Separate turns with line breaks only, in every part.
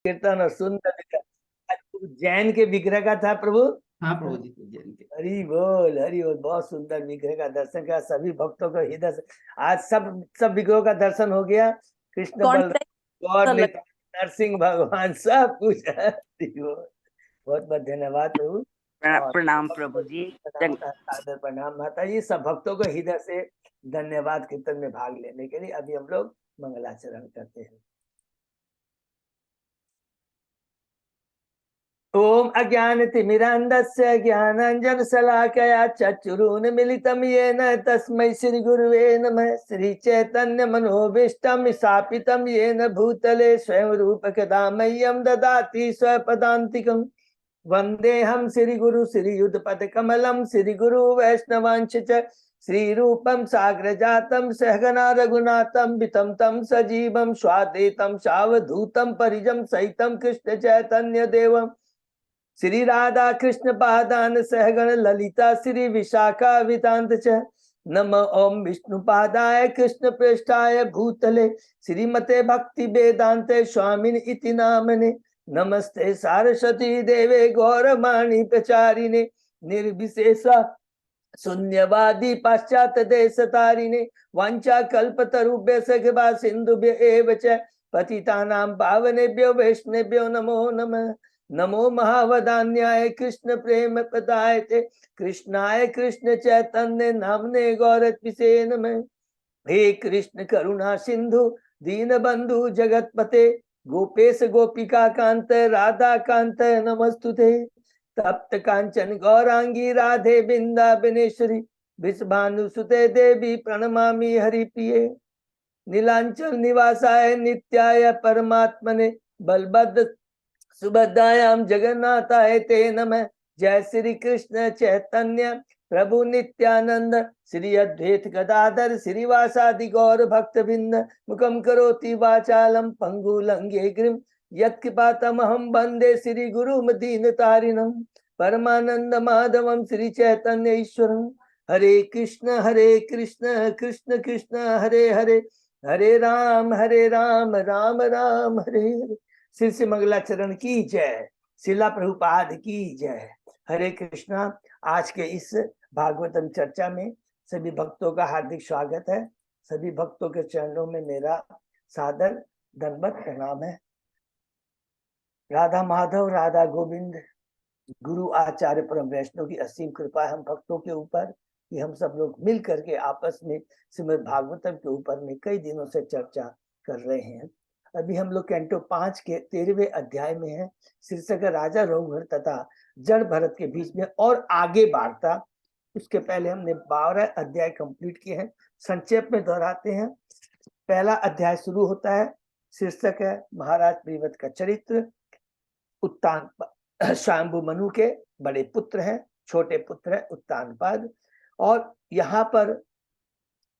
कीर्तन और सुंदर विग्रह। जैन के विग्रह का था प्रभु।
हाँ प्रभु जी, जैन के।
हरि बोल हरि बोल। बहुत सुंदर विग्रह का दर्शन किया सभी भक्तों को हृदय से। आज सब विग्रहों का दर्शन हो गया। कृष्ण बलराम और नरसिंह भगवान सब कुछ है। बहुत बहुत धन्यवाद प्रभु।
प्रणाम प्रभु जी।
सादर प्रणाम माता जी। सब भक्तों को हृदय से धन्यवाद कीर्तन में भाग लेने के लिए। अभी हम लोग मंगलाचरण करते हैं। ओम अज्ञानतिमिरान्धस्य ज्ञानाञ्जनशलाकया चक्षुरुन्मीलितं येन तस्मै श्रीगुरुवे नमः। श्रीचैतन्यमनोभीष्टं स्थापितं येन भूतले स्वयं रूपकदा मह्यं ददाति स्वपदान्तिकम्। वन्देऽहं श्रीगुरु श्रीयुतपदकमलं श्रीगुरु वैष्णवांश च श्रीरूपं साग्रजातं सहगना रघुनाथं वितं तं सजीवं स्वाद्वैतं सावधूतं परिजं सहितं कृष्ण चैतन्य देवम्। श्री राधा कृष्ण पादान सहगण ललिता श्री विशाखा वितांत च। नम ओम विष्णुपादाय कृष्ण प्रेष्ठाय भूतले श्रीमते भक्ति वेदांते स्वामिन इति नामने। नमस्ते सारस्वती देवे गौरवाणी प्रचारिणे निर्विशेष शून्यवादी पाश्चात देश तारिणे। वांछा कल्पतरुभ्यश्च कृपा सिन्धुभ्य एव च पतितानां पावनेभ्यो वैष्णवेभ्यो नमो नमः। नमो महावदान्याय कृष्ण प्रेम प्रदायते कृष्णाय कृष्ण चैतन्य नामने गौरत्विषे नमः। हे कृष्ण करुणा सिंधु दीन बंधु जगतपते गोपेश गोपिका कांत राधा कांत नमस्तुते। तप्त कांचन गौरांगी राधे बिंदाबनेश्वरी विषभानुसुते देवी प्रणमामि हरिप्रिये। नीलांचल निवासाय नित्याय परमात्मने बलभद्र सुभद्रायां जगन्नाथाय ते नमः। जय श्री कृष्ण चैतन्य प्रभु नित्यानंद श्री अद्वैत गदाधर श्रीवासादि गौर भक्त बिंद मुखम करोति वाचालम पंगु लंघे गिरिम यत्कृपातमहं वंदे श्री गुरुम दीनतारिणम परमानंद माधवम श्री चैतन्य ईश्वरम। हरे कृष्ण कृष्ण कृष्ण हरे हरे हरे राम राम राम हरे हरे। श्री श्री मंगलाचरण की जय। शिला प्रभुपाद की जय। हरे कृष्णा। आज के इस भागवतम चर्चा में सभी भक्तों का हार्दिक स्वागत है। सभी भक्तों के चरणों में मेरा सादर दंडवत प्रणाम है। राधा माधव राधा गोविंद गुरु आचार्य परम वैष्णव की असीम कृपा है हम भक्तों के ऊपर कि हम सब लोग मिल करके आपस में श्रीमद् भागवतम के ऊपर में कई दिनों से चर्चा कर रहे हैं। अभी हम लोग कैंटो 5 के 13वें अध्याय में है। शीर्षक राजा रघुवर तथा जड़ भरत के बीच में और आगे वार्ता। उसके पहले हमने 12 अध्याय कंप्लीट किए हैं। संक्षेप में दोहराते हैं। पहला अध्याय शुरू होता है। शीर्षक है महाराज प्रीवत का चरित्र। उत्तान शांभु मनु के बड़े पुत्र हैं, छोटे पुत्र है उत्तानपाद। और यहाँ पर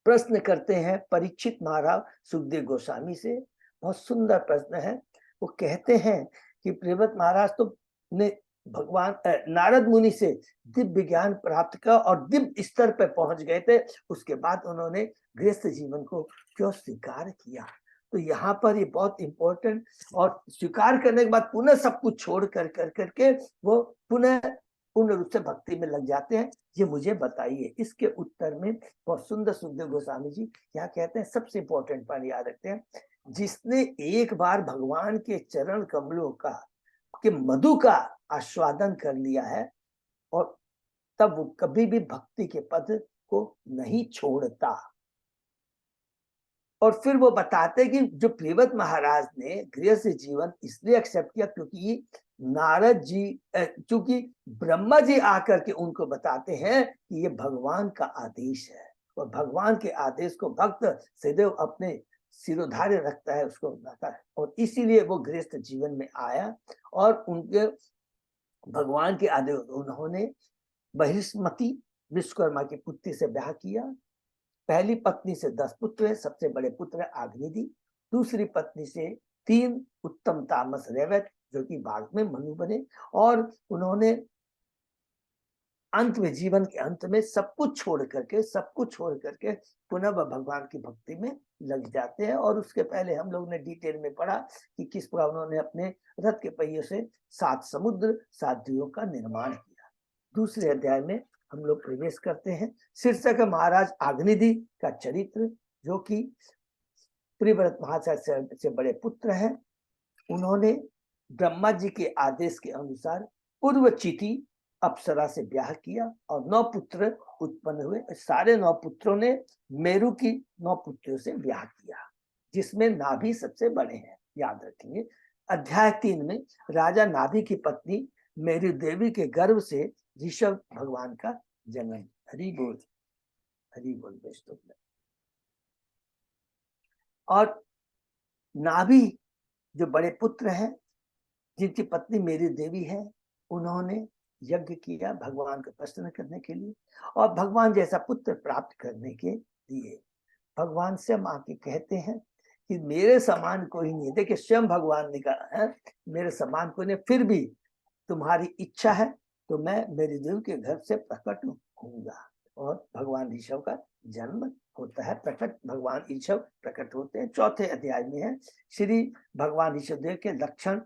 प्रश्न करते हैं परीक्षित महाराज सुखदेव गोस्वामी से। बहुत सुंदर प्रश्न है। वो कहते हैं कि प्रीवत महाराज तो ने भगवान नारद मुनि से दिव्य ज्ञान प्राप्त किया और दिव्य स्तर पर पहुंच गए थे। उसके बाद उन्होंने गृहस्थ जीवन को क्यों स्वीकार किया। तो यहाँ पर ये बहुत इंपॉर्टेंट। और स्वीकार करने के बाद पुनः सब कुछ छोड़ करके वो पुनः पूर्ण रूप से भक्ति में लग जाते हैं। ये मुझे बताइए। इसके उत्तर में बहुत सुंदर सुखदेव गोस्वामी जी यहाँ कहते हैं। सबसे इंपॉर्टेंट पॉइंट याद रखते हैं। जिसने एक बार भगवान के चरण कमलों का के मधु का आस्वादन कर लिया है और तब वो कभी भी भक्ति के पद को नहीं छोड़ता। और फिर वो बताते कि जो प्रीवत महाराज ने गृहस्थ जीवन इसलिए एक्सेप्ट किया क्योंकि नारद जी चूंकि ब्रह्मा जी आकर के उनको बताते हैं कि ये भगवान का आदेश है और भगवान के आदेश को भक्त सदैव अपने सिरोधार्य रखता है, उसको बनाता है। और इसीलिए वो गृहस्थ जीवन में आया और उनके भगवान के आदेश उन्होंने बहिष्मति विश्वकर्मा की पुत्री से ब्याह किया। पहली पत्नी से 10 पुत्र है। सबसे बड़े पुत्र है आग्नेयदी। दूसरी पत्नी से 3 उत्तम तामस रेवत जो कि बाद में मनु बने। और उन्होंने अंत में, जीवन के अंत में सब कुछ छोड़ करके पुनः वह भगवान की भक्ति में लग जाते हैं। और उसके पहले हम लोग ने डिटेल में पढ़ा कि किस प्रकार उन्होंने अपने रथ के पहिए से 7 समुद्र 7 द्वीपों का निर्माण किया। दूसरे अध्याय में हम लोग प्रवेश करते हैं। शीर्षक है महाराज अग्निदि का चरित्र, जो कि प्रियव्रत महाशय से बड़े पुत्र हैं। उन्होंने ब्रह्मा जी के आदेश के अनुसार पूर्वचिति अप्सरा से ब्याह किया और 9 पुत्र उत्पन्न हुए। सारे 9 पुत्रों ने मेरु की 9 पुत्रियों से ब्याह किया, जिसमें नाभि सबसे बड़े हैं, याद रखेंगे। अध्याय 3 में राजा नाभि की पत्नी मेरु देवी के गर्भ से ऋषभ भगवान का जन्म। हरि बोल, हरि बोल वैष्णव। और नाभि जो बड़े पुत्र हैं, जिनकी पत्नी मेरी देवी है, उन्होंने यज्ञ किया भगवान को प्रसन्न करने के लिए और भगवान जैसा पुत्र प्राप्त करने के लिए। भगवान स्वयं आके कहते हैं कि मेरे समान कोई नहीं है। देखिए, स्वयं भगवान ने कहा है मेरे समान कोई नहीं, फिर भी तुम्हारी इच्छा है तो मैं मेरी देवी के घर से प्रकट होऊंगा। और भगवान ऋषभ का जन्म होता है, प्रकट भगवान ऋषभ प्रकट होते हैं। चौथे अध्याय में है श्री भगवान ऋषभ देव के लक्षण।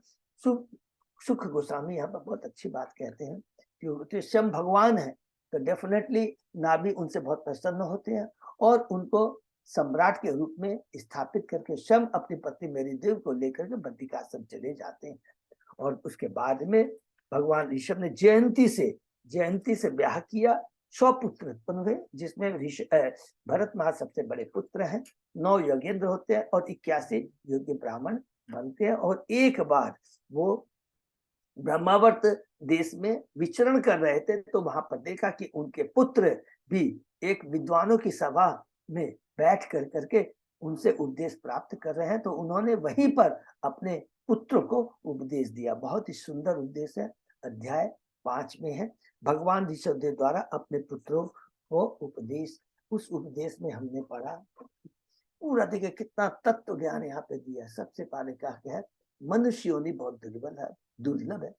सुख गोस्वामी यहाँ पर बहुत अच्छी बात कहते हैं कि स्वयं भगवान है तो डेफिनेटली नाभि उनसे बहुत प्रसन्न होते हैं और उनको सम्राट के रूप में स्थापित करके स्वयं अपनी पत्नी मेरी देव को लेकर के बद्रिकाश्रम चले जाते हैं। और उसके बाद में भगवान ऋषभ ने जयंती से ब्याह किया। 100 पुत्र उत्पन्न हुए, जिसमें भरत महा सबसे बड़े पुत्र हैं। 9 योगेंद्र होते हैं और 81 योग्य ब्राह्मण बनते हैं। और एक बार वो ब्रह्मावर्त देश में विचरण कर रहे थे तो वहां पर देखा कि उनके पुत्र भी एक विद्वानों की सभा में बैठ करके उनसे उपदेश प्राप्त कर रहे हैं। तो उन्होंने वहीं पर अपने पुत्र को उपदेश दिया। बहुत ही सुंदर उपदेश है। अध्याय 5 में है भगवान ऋषभ देव द्वारा अपने पुत्रों को उपदेश। उस उपदेश में हमने पढ़ा पूरा, देखिए कितना तत्व ज्ञान यहाँ पे दिया। सबसे पहले क्या है, मनुष्य योनि बहुत दुर्लभ है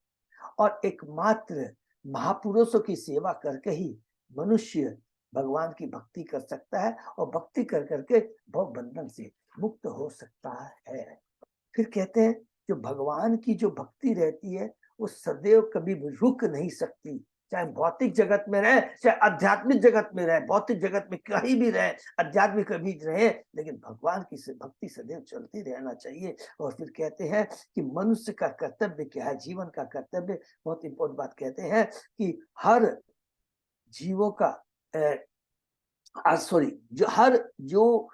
और एकमात्र महापुरुषों की सेवा करके ही मनुष्य भगवान की भक्ति कर सकता है और भक्ति कर करके भव बंधन से मुक्त हो सकता है। फिर कहते हैं जो भगवान की जो भक्ति रहती है वो सदैव कभी रुक नहीं सकती, चाहे भौतिक जगत में रहे चाहे आध्यात्मिक जगत में रहे। भौतिक जगत में कहीं भी रहे, आध्यात्मिक कभी रहे, लेकिन भगवान की भक्ति सदैव चलती रहना चाहिए। और फिर कहते हैं कि मनुष्य का कर्तव्य क्या है, जीवन का कर्तव्य। बहुत इंपॉर्टेंट बात कहते हैं कि हर जीवों का जो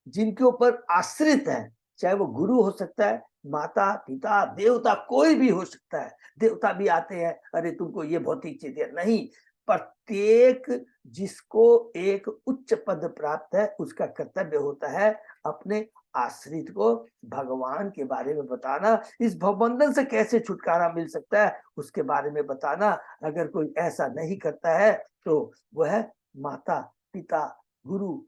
जिनके ऊपर आश्रित है, चाहे वो गुरु हो सकता है, माता पिता देवता, कोई भी हो सकता है। देवता भी आते हैं, अरे तुमको ये भौतिक चीजें नहीं। प्रत्येक जिसको एक उच्च पद प्राप्त है उसका कर्तव्य होता है अपने आश्रित को भगवान के बारे में बताना, इस भवबंधन से कैसे छुटकारा मिल सकता है उसके बारे में बताना। अगर कोई ऐसा नहीं करता है तो वह माता पिता गुरु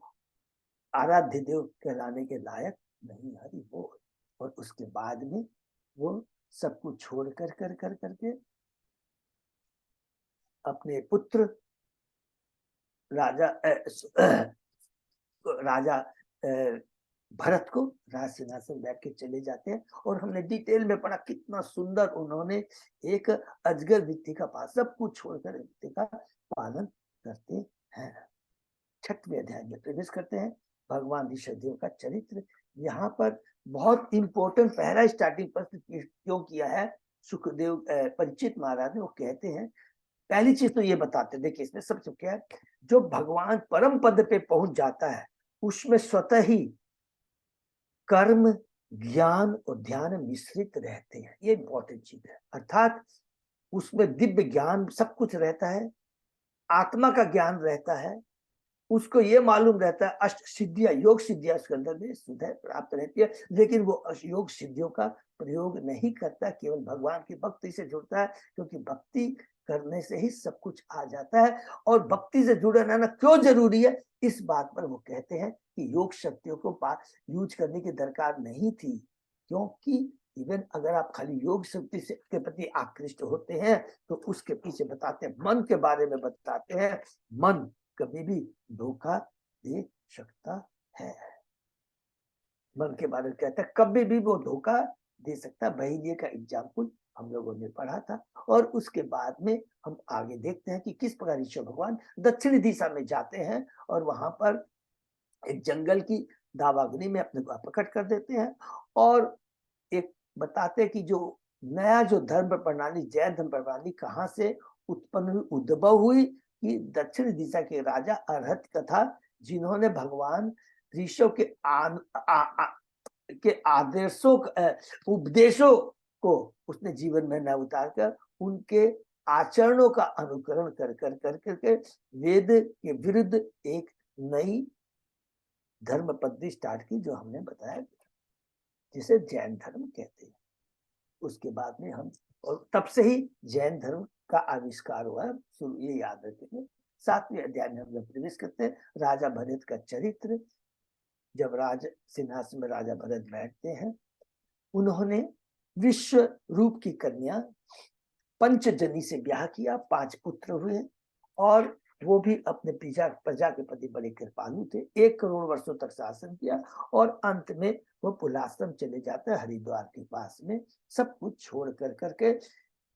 आराध्य देव कहलाने के लायक नहीं। हरि बोल। और उसके बाद में वो सब कुछ छोड़ करके अपने पुत्र राजा भरत को राज सिंहासन बैठ के चले जाते हैं। और हमने डिटेल में पढ़ा कितना सुंदर उन्होंने एक अजगर वृत्ति का पालन, सब कुछ छोड़कर वृत्ति का पालन करते हैं। 6वें अध्याय में प्रवेश करते हैं। भगवान ऋषभ देव का चरित्र यहाँ पर बहुत इंपॉर्टेंट पहला स्टार्टिंग प्रश्न क्यों किया है सुखदेव परीक्षित महाराज ने। वो कहते हैं पहली चीज तो ये बताते, देखिए इसमें सबसे क्या है, जो भगवान परम पद पे पहुंच जाता है उसमें स्वतः ही कर्म ज्ञान और ध्यान मिश्रित रहते हैं। ये इंपॉर्टेंट चीज है। अर्थात उसमें दिव्य ज्ञान सब कुछ रहता है, आत्मा का ज्ञान रहता है, उसको ये मालूम रहता है अष्ट सिद्धियां योग सिद्धियां उसके अंदर में सुधा प्राप्त रहती है, लेकिन वो योग सिद्धियों का प्रयोग नहीं करता, केवल भगवान की भक्ति से जुड़ता है। क्योंकि भक्ति करने से ही सब कुछ आ जाता है। और भक्ति से जुड़े रहना क्यों जरूरी है, इस बात पर वो कहते हैं कि योग शक्तियों को यूज करने की दरकार नहीं थी, क्योंकि इवन अगर आप खाली योग शक्ति से के प्रति आकृष्ट होते हैं तो उसके पीछे बताते हैं, मन के बारे में बताते हैं, मन कभी भी धोखा दे सकता है। मन के बारे में कहता है कभी भी वो धोखा दे सकता है। बहेलिये का एग्जाम्पल हम लोगों ने पढ़ा था। और उसके बाद में हम आगे देखते हैं कि किस प्रकार ईश्वर भगवान दक्षिणी दिशा में जाते हैं और वहां पर एक जंगल की दावाग्नि में अपने को प्रकट कर देते हैं और एक बताते हैं कि जो नया जो धर्म प्रणाली, जैन धर्म प्रणाली कहाँ से उत्पन्न हुई, उद्भव हुई, कि दक्षिण दिशा के राजा अर्हत तथा जिन्होंने भगवान ऋषभ के के आदर्शों उपदेशों को उसने जीवन में न उतार कर उनके आचरणों का अनुकरण कर कर कर करके वेद के विरुद्ध एक नई धर्म पद्धति स्टार्ट की, जो हमने बताया, जिसे जैन धर्म कहते हैं। उसके बाद में हम, और तब से ही जैन धर्म का आविष्कार हुआ, ये याद रखेंगे। 7वें अध्याय में हम लोग प्रवेश करते हैं। राजा भरत का चरित्र। जब राज सिंहासन में राजा भरत बैठते हैं, उन्होंने विश्व रूप की कन्या पंचजनी से ब्याह किया, 5 पुत्र हुए और वो भी अपने प्रजा के प्रति बड़े कृपालु थे। 1 करोड़ वर्षों तक शासन किया और अंत में वो पुलाश्रम चले जाते हैं, हरिद्वार के पास में सब कुछ छोड़ कर करके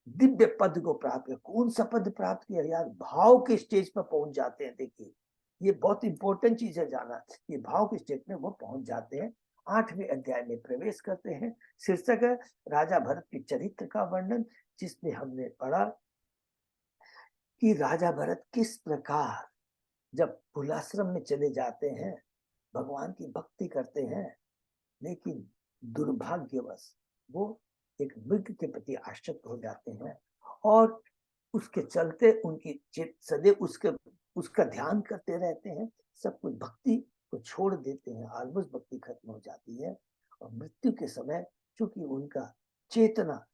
दिव्य पद को प्राप्त किया। कौन सा पद प्राप्त किया यार? भाव के स्टेज पर पहुंच जाते हैं। देखिए ये बहुत इंपॉर्टेंट चीज है जाना, ये भाव के स्टेज में वो पहुंच जाते हैं। 8वें अध्याय में प्रवेश करते हैं। शीर्षक है राजा भरत के चरित्र का वर्णन, जिसमें हमने पढ़ा कि राजा भरत किस प्रकार जब कुलाश्रम में चले जाते हैं, भगवान की भक्ति करते हैं, लेकिन दुर्भाग्यवश वो एक मृग के प्रति आश्रित हो जाते हैं और उसके चलते उनकी सदैव उसका ध्यान करते रहते हैं, सब कुछ भक्ति को छोड़ देते हैं, ऑलमोस्ट भक्ति खत्म हो जाती है। और मृत्यु के समय चूंकि उनका चेतना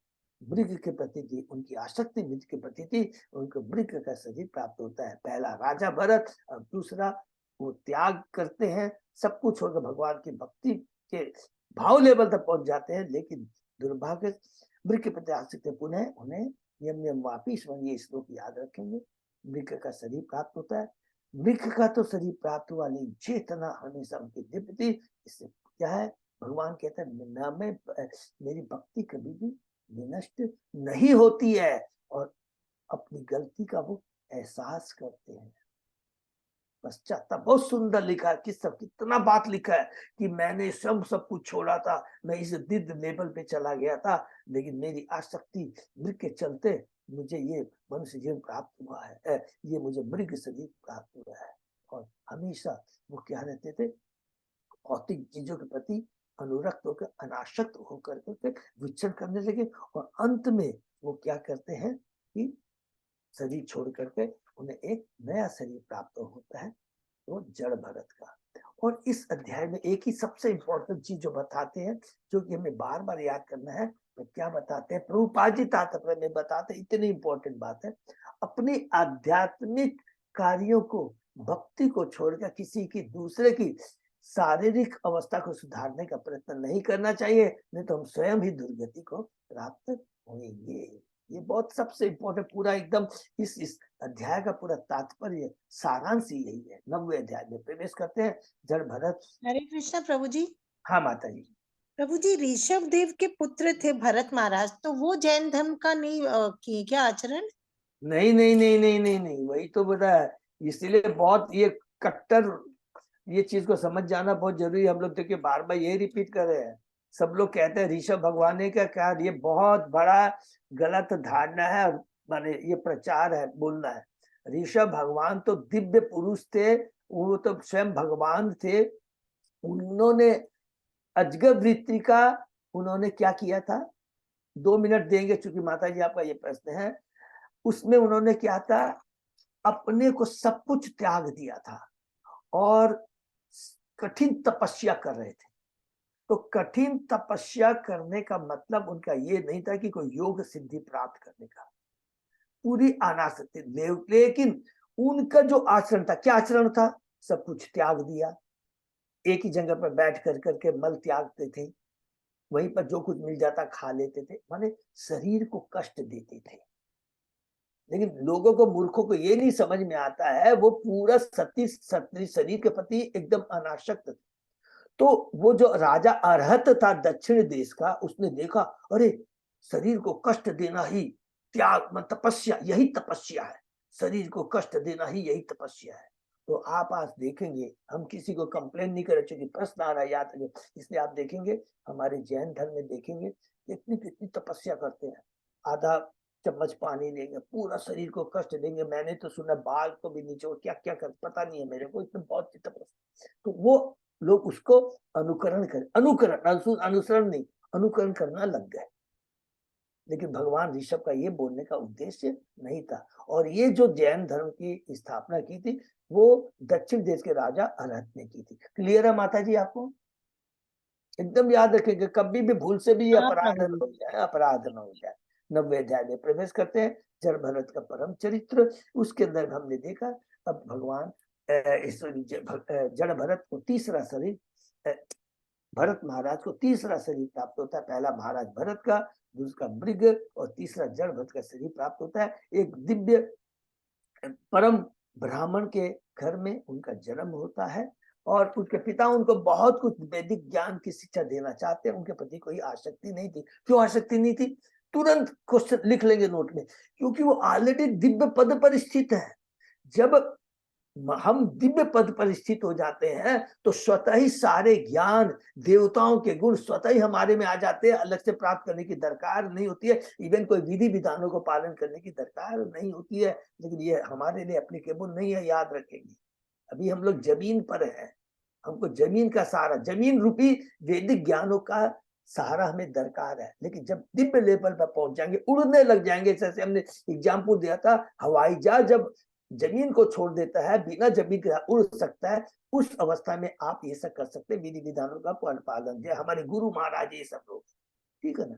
मृग के प्रति थी, उनकी आसक्ति मृग के प्रति थी, उनको मृग का शरीर प्राप्त होता है। पहला राजा भरत और दूसरा वो त्याग करते हैं, सब कुछ छोड़कर भगवान की भक्ति के भाव लेवल तक पहुंच जाते हैं, लेकिन दुर्भाग्य मृग के प्रति आसक्ति पुनः उन्हें नियम वापिस ये श्लोक याद रखेंगे। मृग का शरीर प्राप्त होता है। मृग का तो शरीर प्राप्त हुआ, लेकिन चेतना हमेशा उनकी दिव्य थी। इससे क्या है, भगवान कहते हैं न मैं मेरी भक्ति कभी भी विनष्ट नहीं होती है और अपनी गलती का वो एहसास करते हैं। पश्चाताप बहुत सुंदर लिखा है, कितना बात लिखा है कि मैंने सब कुछ छोड़ा था, मैं इस दिव्य लेवल पे चला गया था, लेकिन मेरी आसक्ति मृग के चलते मुझे ये मनुष्य जीवन प्राप्त हुआ है, ये मुझे मृग शरीर प्राप्त हुआ है। और हमेशा वो क्या रहते थे, भौतिक चीजों के प्रति अनुरक्त होकर, अनासक्त होकर के विचरण करने लगे और अंत में वो क्या करते हैं कि शरीर छोड़ करके उन्हें एक नया शरीर प्राप्त होता है, वो जड़ भरत का। और इस अध्याय में एक ही सबसे इंपॉर्टेंट चीज जो बताते हैं, जो कि हमें बार बार याद करना है, तो क्या बताते हैं, प्रभुपाद जी तात्पर्य में बताते, इतनी इंपॉर्टेंट बात है, अपनी आध्यात्मिक कार्यों को, भक्ति को छोड़कर किसी की दूसरे की शारीरिक अवस्था को सुधारने का प्रयत्न नहीं करना चाहिए, नहीं तो हम स्वयं ही दुर्गति को प्राप्त होंगे। ये बहुत सबसे इम्पोर्टेंट, पूरा एकदम इस अध्याय का पूरा तात्पर्य सारांश यही है। 9वें अध्याय में प्रवेश करते हैं। जड़ भरत।
हरे कृष्णा प्रभु जी।
हाँ माता जी।
प्रभु जी, ऋषभ देव के पुत्र थे भरत महाराज, तो वो जैन धर्म का नहीं किए क्या आचरण?
नहीं नहीं नहीं नहीं नहीं नहीं, वही तो बताया। इसलिए बहुत ये कट्टर, ये चीज को समझ जाना बहुत जरूरी। हम लोग देखिए बार बार यही रिपीट कर रहे हैं। सब लोग कहते हैं ऋषभ भगवान ने क्या, ये बहुत बड़ा गलत धारणा है और माने ये प्रचार है, बोलना है। ऋषभ भगवान तो दिव्य पुरुष थे, वो तो स्वयं भगवान थे। उन्होंने अजगर वृत्ति का उन्होंने क्या किया था, 2 मिनट देंगे चूंकि माता जी आपका ये प्रश्न है। उसमें उन्होंने क्या था, अपने को सब कुछ त्याग दिया था और कठिन तपस्या कर रहे थे। तो कठिन तपस्या करने का मतलब उनका ये नहीं था कि कोई योग सिद्धि प्राप्त करने का, पूरी अनासक्ति, लेकिन उनका जो आचरण था, क्या आचरण था, सब कुछ त्याग दिया। एक ही जगह पर बैठ कर करके मल त्यागते थे, वहीं पर जो कुछ मिल जाता खा लेते थे, माने शरीर को कष्ट देते थे। लेकिन लोगों को, मूर्खों को ये नहीं समझ में आता है, वो पूरा सती शरीर के प्रति एकदम अनासक्त थे। तो वो जो राजा अरहत था दक्षिण देश का, उसने देखा अरे शरीर को कष्ट देना ही त्याग, तपस्या, यही तपस्या है। शरीर को कष्ट देना ही यही तपस्या है। तो आप आज देखेंगे, हम किसी को कंप्लेन नहीं कर रहे, प्रश्न आ रहा है याद रखिए, इसलिए आप देखेंगे हमारे जैन धर्म में देखेंगे कितनी कितनी तपस्या करते हैं। आधा चम्मच पानी लेंगे, पूरा शरीर को कष्ट देंगे। मैंने तो सुना बाल को भी निचोड़, क्या क्या कर, पता नहीं है मेरे को, इतने बहुत तपस्या। तो वो लोग उसको अनुकरण कर, अनुसरण नहीं, अनुकरण करना लग गए। लेकिन भगवान ऋषभ का ये बोलने का उद्देश्य नहीं था। और ये जो जैन धर्म की स्थापना की थी, वो दक्षिण देश के राजा अरहत ने की थी। क्लियर है माता जी आपको? एकदम याद रखेंगे, कभी भी भूल से भी ये
हाँ
अपराध न
प्रभु
हो जाए, अपराध न हो जाए। 90 अध्याय में प्रवेश करते हैं, जड़ भरत का परम चरित्र। उसके अंदर हमने देखा अब भगवान जड़ भरत को तीसरा शरीर, भरत महाराज को तीसरा शरीर प्राप्त होता है। पहला महाराज भरत का, दूसरा मृग, और तीसरा जड़ भरत का शरीर प्राप्त होता है। एक दिव्य परम ब्राह्मण के घर में उनका जन्म होता है, और उनके पिता उनको बहुत कुछ वैदिक ज्ञान की शिक्षा देना चाहते हैं। उनके प्रति कोई आसक्ति नहीं थी। क्यों आसक्ति नहीं थी? तुरंत क्वेश्चन लिख लेंगे नोट में, क्योंकि वो ऑलरेडी दिव्य पद पर स्थित है। जब हम दिव्य पद पर स्थित हो जाते हैं तो स्वतः ही सारे ज्ञान, देवताओं के गुण स्वतः ही हमारे में आ जाते हैं। अलग से प्राप्त करने की दरकार नहीं होती है, इवन कोई विधि विधानों को पालन करने की दरकार नहीं होती है। लेकिन ये हमारे लिए एप्लीकेबल नहीं है, याद रखेंगे। अभी हम लोग जमीन पर हैं, हमको जमीन का सहारा, जमीन रूपी वैदिक ज्ञानों का सहारा हमें दरकार है। लेकिन जब दिव्य लेवल पर पहुंच जाएंगे, उड़ने लग जाएंगे, जैसे हमने एग्जाम्पल दिया था, हवाई जहाज जब जमीन को छोड़ देता है, बिना जमीन के उड़ सकता है, उस अवस्था में आप ये सब कर सकते हैं, विधि विधानों का पालन। जो हमारे गुरु महाराज ये सब लोग, ठीक है ना।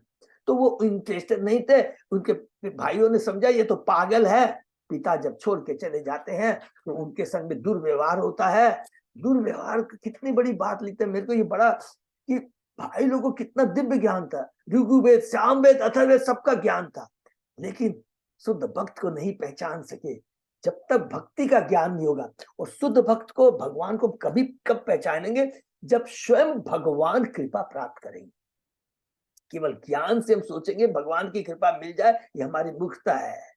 तो वो इंटरेस्टेड नहीं थे। उनके भाइयों ने समझा ये तो पागल है। पिता जब छोड़ के चले जाते हैं तो उनके संग में दुर्व्यवहार होता है। दुर्व्यवहार कितनी बड़ी बात लिखते हैं, मेरे को ये बड़ा कि भाई लोगों को कितना दिव्य ज्ञान था, ऋग्वेद, सामवेद, अथर्ववेद सबका ज्ञान था, लेकिन शुद्ध भक्त को नहीं पहचान सके। जब तक भक्ति का ज्ञान नहीं होगा, और शुद्ध भक्त को, भगवान को कभी कब पहचानेंगे? जब स्वयं भगवान कृपा प्राप्त करेंगे। केवल ज्ञान से हम सोचेंगे भगवान की कृपा मिल जाए, ये हमारी मूर्खता है।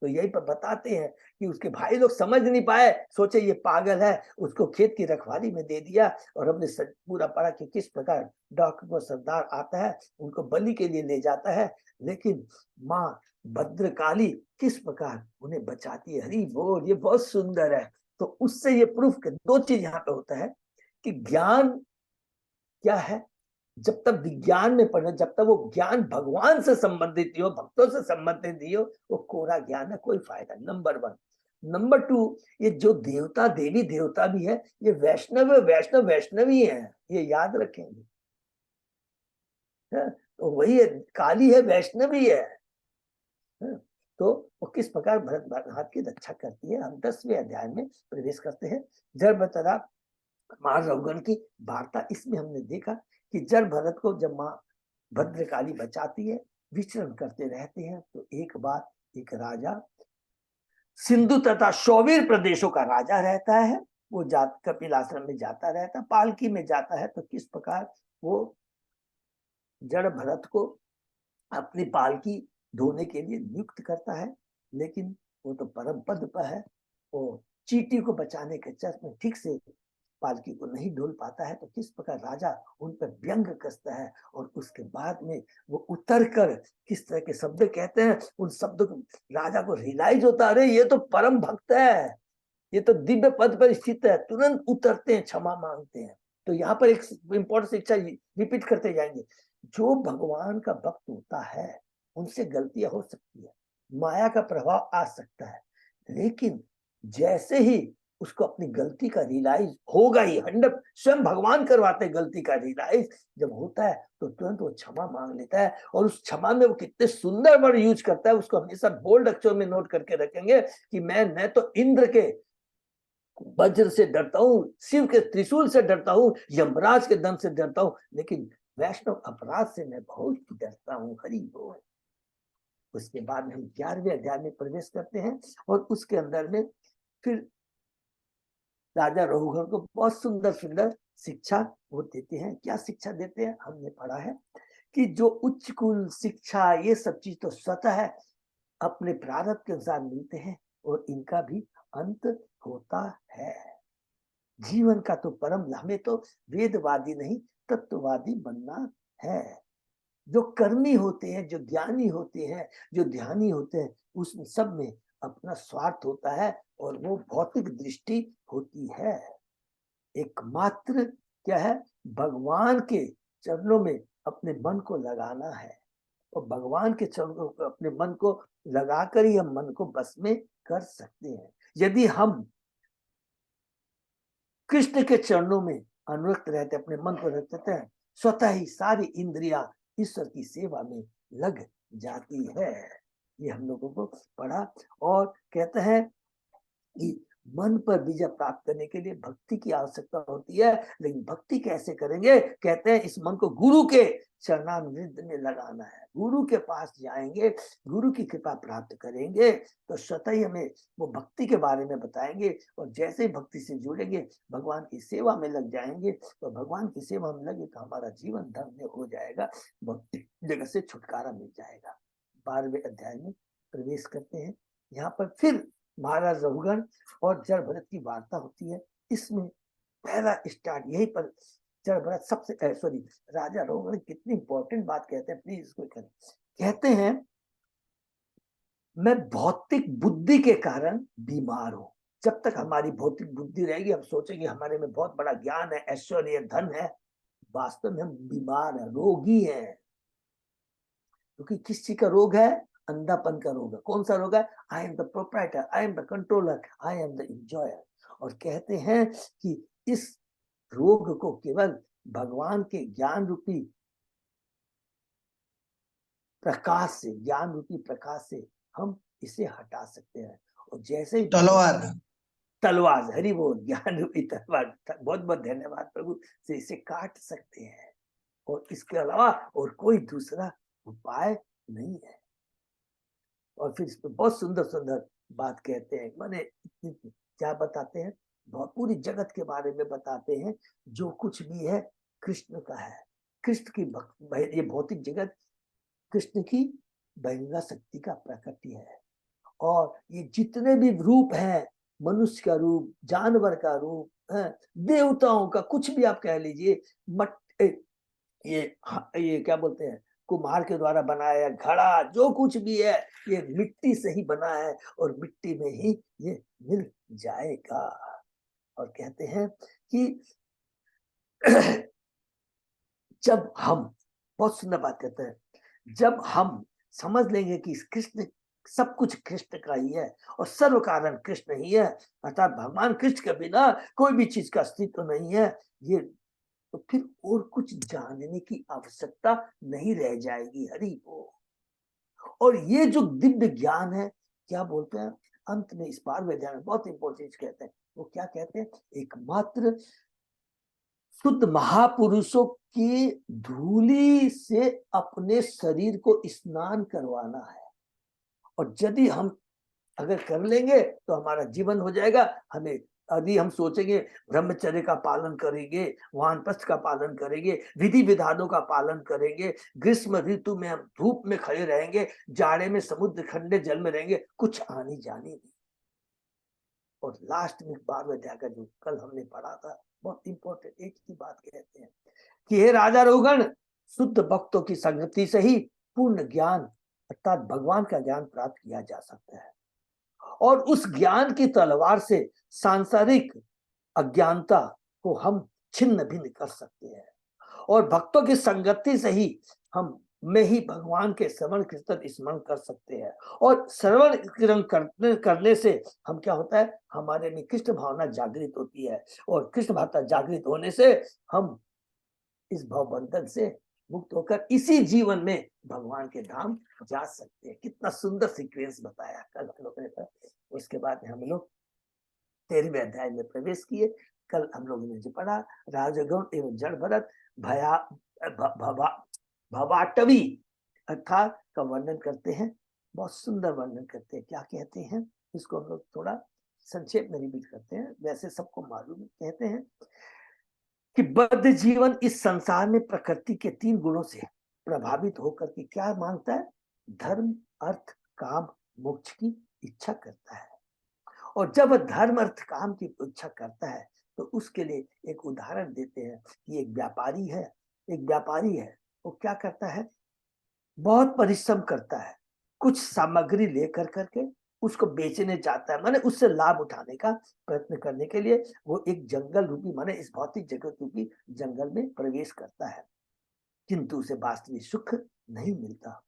तो यही पर बताते हैं कि उसके भाई लोग समझ नहीं पाए, सोचे ये पागल है, उसको खेत की रखवाली में दे दिया। और हमने पूरा पढ़ा कि किस प्रकार डॉक्टर को सरदार आता है, उनको बलि के लिए ले जाता है, लेकिन माँ भद्रकाली किस प्रकार उन्हें बचाती है। हरि बोल, ये बहुत सुंदर है। तो उससे ये प्रूफ कर, दो चीज यहाँ पे होता है कि ज्ञान क्या है। जब तक विज्ञान में पढ़ना, जब तक वो ज्ञान भगवान से संबंधित नहीं हो, भक्तों से संबंधित नहीं हो, वो कोरा ज्ञान है, कोई फायदा। नंबर 1। नंबर 2, ये जो देवता, देवी देवता भी है, ये वैष्णवी है, ये याद रखेंगे। तो वही है, काली है, वैष्णवी है। तो वो किस प्रकार भरत की रक्षा करती है, हम 10वें अध्याय में प्रवेश करते हैं। जड़ तथा माँ रवगण की वार्ता, इसमें हमने देखा कि जड़ भरत को जब माँ भद्रकाली बचाती है, विचरण करते रहते हैं। तो एक बार एक राजा, सिंधु तथा शौवीर प्रदेशों का राजा रहता है, वो कपिल आश्रम में जाता रहता, पालकी में जाता है। तो किस प्रकार वो जड़ भरत को अपनी पालकी ढोने के लिए नियुक्त करता है, लेकिन वो तो परम पद पर है, वो चींटी को बचाने के चक्कर में ठीक से पालकी को नहीं ढोल पाता है। तो किस प्रकार राजा उन पर व्यंग कसता है, और उसके बाद में वो उतर कर किस तरह के शब्द कहते हैं, उन शब्दों को राजा को रियलाइज होता है, अरे ये तो परम भक्त है, ये तो दिव्य पद पर स्थित है। तुरंत उतरते हैं, क्षमा मांगते हैं। तो यहाँ पर एक इंपॉर्टेंट शिक्षा रिपीट करते जाएंगे, जो भगवान का भक्त होता है उनसे गलतियां हो सकती है, माया का प्रभाव आ सकता है, लेकिन जैसे ही उसको अपनी गलती का रियलाइज होगा ही, 100 स्वयं भगवान करवाते हैं गलती का रियलाइज। जब होता है तो तुरंत वो क्षमा मांग लेता है, और उस क्षमा में वो कितने सुंदर वर्ड यूज करता है, उसको हमेशा बोल्ड अक्षरों में नोट करके रखेंगे कि मैं न तो इंद्र के वज्र से डरता हूँ, शिव के त्रिशूल से डरता हूँ, यमराज के दंड से डरता हूँ, लेकिन वैष्णव अपराध से मैं बहुत डरता हूँ, हरि बोल। उसके बाद में हम 11वें अध्याय में प्रवेश करते हैं और उसके अंदर में फिर राजा रघुगण को बहुत सुंदर सुंदर शिक्षा वो देते हैं। क्या शिक्षा देते हैं? हमने पढ़ा है कि जो उच्च कुल शिक्षा ये सब चीज तो स्वतः है अपने प्रारब्ध के अनुसार मिलते हैं और इनका भी अंत होता है। जीवन का तो परम, हमें तो वेदवादी नहीं तत्ववादी बनना है। जो कर्मी होते हैं, जो ज्ञानी होते हैं, जो ध्यानी होते हैं, उस सब में अपना स्वार्थ होता है और वो भौतिक दृष्टि होती है। एकमात्र क्या है? भगवान के चरणों में अपने मन को लगाना है और भगवान के चरणों को अपने मन को लगाकर ही हम मन को बस में कर सकते हैं। यदि हम कृष्ण के चरणों में अनुरक्त रहते, अपने मन को रखते हैं, स्वतः ही सारी इंद्रियां ईश्वर की सेवा में लग जाती है। ये हम लोगों को पढ़ा और कहते हैं कि मन पर विजय प्राप्त करने के लिए भक्ति की आवश्यकता होती है। लेकिन भक्ति कैसे करेंगे? कहते हैं इस मन को गुरु के चरणामृत में लगाना है। गुरु के पास जाएंगे, गुरु की कृपा प्राप्त करेंगे तो स्वतः ही हमें वो भक्ति के बारे में बताएंगे और जैसे ही भक्ति से जुड़ेंगे, भगवान की सेवा में लग जाएंगे तो भगवान की सेवा में लगे तो हमारा जीवन धन्य हो जाएगा, भौतिक जगत से छुटकारा मिल जाएगा। 12वें अध्याय में प्रवेश करते हैं। यहाँ पर फिर महाराज रघुगण और जड़ भरत की वार्ता होती है। इसमें पहला स्टार्ट यही पर जड़ भरत सबसे सॉरी राजा रघुगण कितनी इंपॉर्टेंट बात कहते हैं, प्लीज इसको करें। कहते हैं मैं भौतिक बुद्धि के कारण बीमार हूं। जब तक हमारी भौतिक बुद्धि रहेगी हम सोचेंगे हमारे में बहुत बड़ा ज्ञान है, ऐश्वर्य, धन है, वास्तव में हम बीमार हैं, रोगी हैं। क्योंकि किस चीज का रोग है? अंधापन का रोग है। कौन सा रोग है? I am the proprietor, I am the controller, I am the enjoyer. और कहते हैं कि इस रोग को केवल भगवान के ज्ञान रूपी प्रकाश से, ज्ञान रूपी प्रकाश से हम इसे हटा सकते हैं। और जैसे ही तलवार, हरि बोल, ज्ञान रूपी तलवार, बहुत बहुत धन्यवाद प्रभु, से इसे काट सकते हैं और इसके अलावा और कोई दूसरा उपाय नहीं है। और फिर इसमें बहुत सुंदर सुंदर बात कहते हैं, माने क्या बताते हैं? बहुत पूरी जगत के बारे में बताते हैं। जो कुछ भी है कृष्ण का है। कृष्ण की ये भौतिक जगत कृष्ण की बहिंगा शक्ति का प्रकटी है। और ये जितने भी रूप हैं, मनुष्य का रूप, जानवर का रूप, देवताओं का, कुछ भी आप कह लीजिए, ये क्या बोलते हैं, कुम्हार के द्वारा बनाया घड़ा, जो कुछ भी है ये मिट्टी से ही बना है और मिट्टी में ही ये मिल जाएगा। और कहते हैं कि जब हम, बहुत सुंदर बात कहते हैं, जब हम समझ लेंगे कि कृष्ण, सब कुछ कृष्ण का ही है और सर्व कारण कृष्ण ही है, अर्थात भगवान कृष्ण के बिना कोई भी चीज का अस्तित्व नहीं है, ये तो फिर और कुछ जानने की आवश्यकता नहीं रह जाएगी। हरि बोल। और ये जो दिव्य ज्ञान है, क्या बोलते हैं अंत में इस 12वें अध्याय में बहुत इंपॉर्टेंट कहते हैं, वो क्या कहते हैं? एकमात्र शुद्ध महापुरुषों की धूली से अपने शरीर को स्नान करवाना है। और यदि हम अगर कर लेंगे तो हमारा जीवन हो जाएगा। हमें यदि हम सोचेंगे ब्रह्मचर्य का पालन करेंगे, वानप्रस्थ का पालन करेंगे, विधि विधानों का पालन करेंगे, ग्रीष्म ऋतु में हम धूप में खड़े रहेंगे, जाड़े में समुद्र ठंडे जल में रहेंगे, कुछ आनी जानी नहीं। और लास्ट में 12वें अध्याय का जो कल हमने पढ़ा था, बहुत इंपॉर्टेंट एक ही बात कहते हैं कि हे राजा रघुगण, शुद्ध भक्तों की संगति से ही पूर्ण ज्ञान अर्थात भगवान का ज्ञान प्राप्त किया जा सकता है। और उस ज्ञान की तलवार से सांसारिक अज्ञानता को हम छिन्न भिन्न कर सकते हैं। और भक्तों की संगति से ही हम में ही भगवान के श्रवण कीर्तन स्मरण कर सकते हैं। और श्रवण कीर्तन करने से हम क्या होता है, हमारे में कृष्ण भावना जागृत होती है और कृष्ण भावना जागृत होने से हम इस भवबंधन से मुक्त होकर इसी जीवन में भगवान के धाम जा सकते हैं। कितना सुंदर सीक्वेंस बताया कल हम लोगों ने। उसके बाद हम लोग 13वें अध्याय में प्रवेश किए। कल हम लोगों ने जो पढ़ा, राजगण एवं जड़ भरत भया भवा भवाटवी अर्थात का वर्णन करते हैं, बहुत सुंदर वर्णन करते हैं। क्या कहते हैं इसको हम लोग थोड़ा संक्षेप में रिपीट करते हैं, वैसे सबको मालूम है। कहते हैं कि बद्ध जीवन इस संसार में प्रकृति के 3 गुणों से प्रभावित होकर के क्या मांगता है? धर्म, अर्थ, काम, मोक्ष की इच्छा करता है। और जब धर्म, अर्थ, काम की इच्छा करता है तो उसके लिए एक उदाहरण देते हैं कि एक व्यापारी है, वो क्या करता है? बहुत परिश्रम करता है, कुछ सामग्री लेकर करके उसको बेचने जाता है, माने उससे लाभ उठाने का प्रयत्न करने के लिए वो एक जंगल रूपी, माने इस भौतिक जगत रूपी जंगल में प्रवेश करता है, किंतु उसे वास्तविक सुख नहीं मिलता।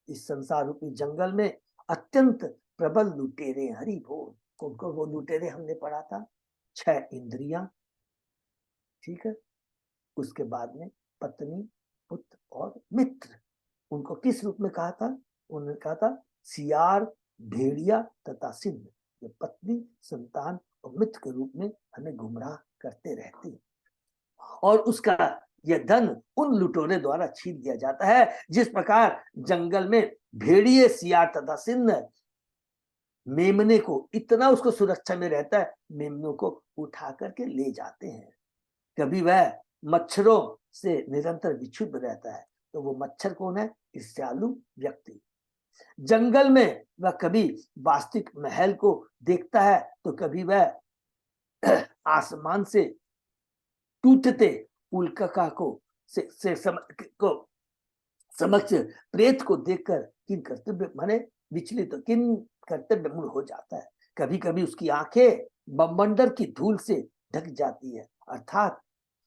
इस संसार रूपी जंगल में अत्यंत प्रबल लुटेरे, हरि बोल, उनको वो लुटेरे हमने पढ़ा था, 6 इंद्रियां, ठीक है। उसके बाद में पत्नी, पुत्र और मित्र, उनको किस रूप में कहा था? उन्होंने कहा था सियार, भेड़िया तथा सिंह, ये पत्नी, संतान और मित्र के रूप में हमें गुमराह करते रहते हैं। और उसका यह धन उन लुटेरों द्वारा छीन लिया जाता है, जिस प्रकार जंगल में भेड़िए, सियार तथा सिंह मेमने को, इतना उसको सुरक्षा में रहता है, मेमनों को उठा करके ले जाते हैं। कभी वह मच्छरों से निरंतर विक्षुब्ध रहता है, तो वो मच्छर कौन है? ईर्ष्यालु व्यक्ति। जंगल में वह कभी वास्तविक महल को देखता है, तो कभी वह आसमान से टूटते उल्का को समक्ष प्रेत को देखकर किन कर्तव्य माने विचलित तो किन कर्तव्य मूल हो जाता है। कभी कभी उसकी आंखें बवंडर की धूल से ढक जाती है, अर्थात